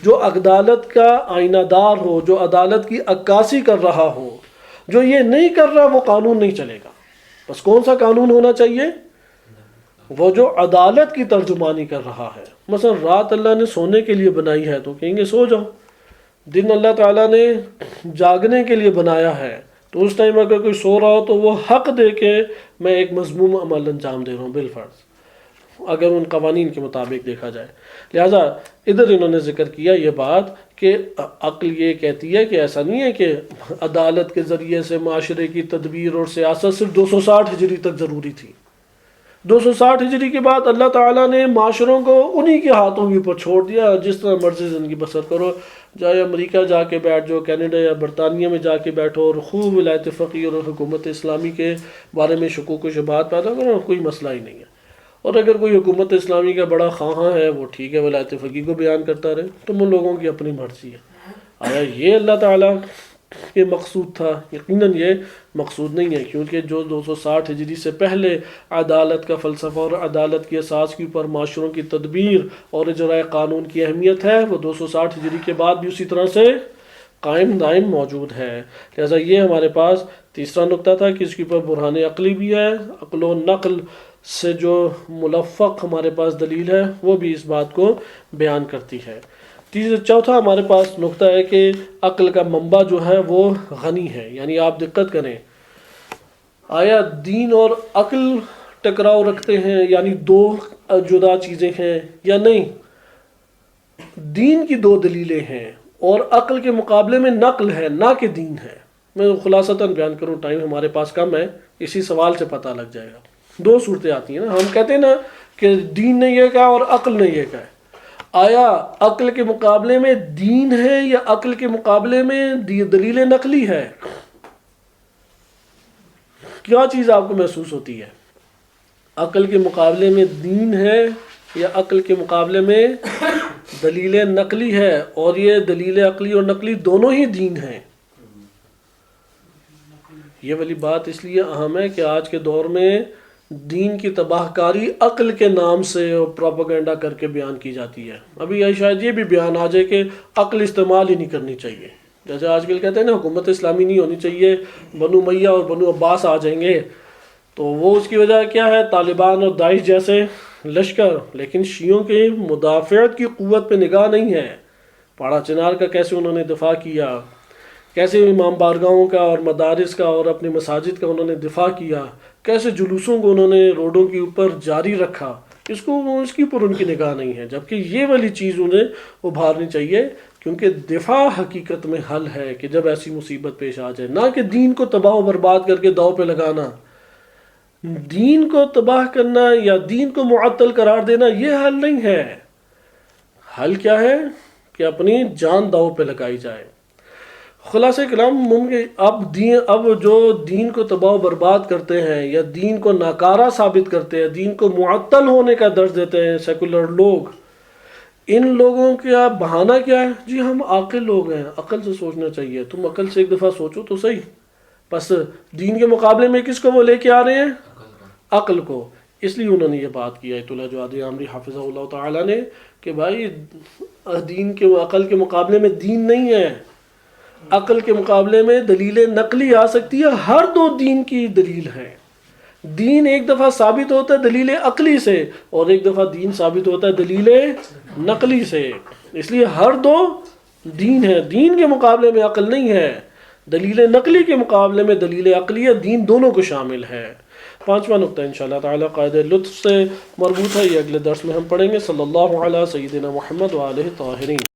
جو عدالت کا آئینہ دار ہو، جو عدالت کی عکاسی کر رہا ہو، جو یہ نہیں کر رہا وہ قانون نہیں چلے گا۔ بس کون سا قانون ہونا چاہیے؟ وہ جو عدالت کی ترجمانی کر رہا ہے۔ مثلا رات اللہ نے سونے کے لیے بنائی ہے تو کہیں گے سو جاؤ، دن اللہ تعالیٰ نے جاگنے کے لیے بنایا ہے تو اس ٹائم اگر کوئی سو رہا ہو تو وہ حق دے کے میں ایک مذموم عمل انجام دے رہا ہوں بالفرض، اگر ان قوانین کے مطابق دیکھا جائے۔ لہٰذا ادھر انہوں نے ذکر کیا یہ بات کہ عقل یہ کہتی ہے کہ ایسا نہیں ہے کہ عدالت کے ذریعے سے معاشرے کی تدبیر اور سیاست صرف 260 ہجری تک ضروری تھی۔ 260 ہجری کے بعد اللہ تعالیٰ نے معاشروں کو انہی کے ہاتھوں کے اوپر چھوڑ دیا، جس طرح مرضی زندگی بسر کرو، چاہے امریکہ جا کے بیٹھ جاؤ، کینیڈا یا برطانیہ میں جا کے بیٹھو اور خوب ولایت فقی اور حکومت اسلامی کے بارے میں شکوک و شبہات پیدا کرو، کوئی مسئلہ ہی نہیں ہے۔ اور اگر کوئی حکومت اسلامی کا بڑا خواہاں ہے وہ ٹھیک ہے ولایت فقی کو بیان کرتا رہے، تم ان لوگوں کی اپنی مرضی ہے۔ آیا یہ اللہ تعالیٰ کے مقصود تھا؟ یقیناً یہ مقصود نہیں ہے، کیونکہ جو 260 ہجری سے پہلے عدالت کا فلسفہ اور عدالت کی اساس کے اوپر معاشروں کی تدبیر اور اجرائے قانون کی اہمیت ہے وہ 260 ہجری کے بعد بھی اسی طرح سے قائم دائم موجود ہے۔ لہٰذا یہ ہمارے پاس تیسرا نقطہ تھا کہ اس کے اوپر برہان عقلی بھی ہے، عقل و نقل سے جو ملفق ہمارے پاس دلیل ہے وہ بھی اس بات کو بیان کرتی ہے۔ چوتھا ہمارے پاس نقطہ ہے کہ عقل کا منبع جو ہے وہ غنی ہے، یعنی آپ دقت کریں، آیا دین اور عقل ٹکراؤ رکھتے ہیں، یعنی دو جدا چیزیں ہیں یا نہیں؟ دین کی 2 دلیلیں ہیں اور عقل کے مقابلے میں نقل ہے، نہ کہ دین ہے۔ میں خلاصتاً بیان کروں، ٹائم ہمارے پاس کم ہے، اسی سوال سے پتہ لگ جائے گا۔ 2 صورتیں آتی ہیں نا، ہم کہتے ہیں نا کہ دین نے یہ کہا اور عقل نے یہ کہا، آیا عقل کے مقابلے میں دین ہے یا عقل کے مقابلے میں دلیل نقلی ہے؟ کیا چیز آپ کو محسوس ہوتی ہے؟ عقل کے مقابلے میں دین ہے یا عقل کے مقابلے میں دلیل نقلی ہے؟ اور یہ دلیل عقلی اور نقلی دونوں ہی دین ہیں، یہ والی بات اس لیے اہم ہے کہ آج کے دور میں دین کی تباہ کاری عقل کے نام سے پروپیگنڈا کر کے بیان کی جاتی ہے. ابھی شاید یہ بھی بیان آ جائے کہ عقل استعمال ہی نہیں کرنی چاہیے. جیسے آج کل کہتے ہیں نا حکومت اسلامی نہیں ہونی چاہیے، بنو امیہ اور بنو عباس آ جائیں گے. تو وہ اس کی وجہ کیا ہے؟ طالبان اور داعش جیسے لشکر. لیکن شیعوں کے مدافعت کی قوت پہ نگاہ نہیں ہے. پاڑا چنار کا کیسے انہوں نے دفاع کیا، کیسے امام بارگاہوں کا اور مدارس کا اور اپنی مساجد کا انہوں نے دفاع کیا، کیسے جلوسوں کو انہوں نے روڈوں کے اوپر جاری رکھا. اس کی پر ان کی نگاہ نہیں ہے. جبکہ یہ والی چیز انہیں ابھارنی چاہیے، کیونکہ دفاع حقیقت میں حل ہے کہ جب ایسی مصیبت پیش آ جائے، نہ کہ دین کو تباہ و برباد کر کے داؤ پہ لگانا. دین کو تباہ کرنا یا دین کو معطل قرار دینا یہ حل نہیں ہے. حل کیا ہے؟ کہ اپنی جان داؤ پہ لگائی جائے. خلاصہ کلام ممکن اب جو دین کو تباہ و برباد کرتے ہیں یا دین کو ناکارہ ثابت کرتے ہیں، دین کو معطل ہونے کا درس دیتے ہیں سیکولر لوگ، ان لوگوں کا بہانہ کیا ہے؟ جی ہم عاقل لوگ ہیں، عقل سے سوچنا چاہیے. تم عقل سے ایک دفعہ سوچو تو صحیح. بس دین کے مقابلے میں کس کو وہ لے کے آ رہے ہیں؟ عقل کو. اس لیے انہوں نے یہ بات کی ایت اللہ جواد عامری حافظہ اللہ تعالیٰ نے کہ بھائی دین کے عقل کے مقابلے میں دین نہیں ہے. عقل کے مقابلے میں دلیل نقلی آ سکتی ہے، ہر دو دین کی دلیل ہے. دین ایک دفعہ ثابت ہوتا ہے دلیل عقلی سے، اور ایک دفعہ دین ثابت ہوتا ہے دلیل نقلی سے. اس لیے ہر دو دین ہے. دین کے مقابلے میں عقل نہیں ہے، دلیل نقلی کے مقابلے میں دلیل عقلی ہے. دین دونوں کو شامل ہے. 5واں نقطہ انشاءاللہ تعالی قاعدہ لطف سے مربوط ہے، یہ اگلے درس میں ہم پڑھیں گے. صلی اللہ علیہ سیدنا محمد وآلہ طاہرین.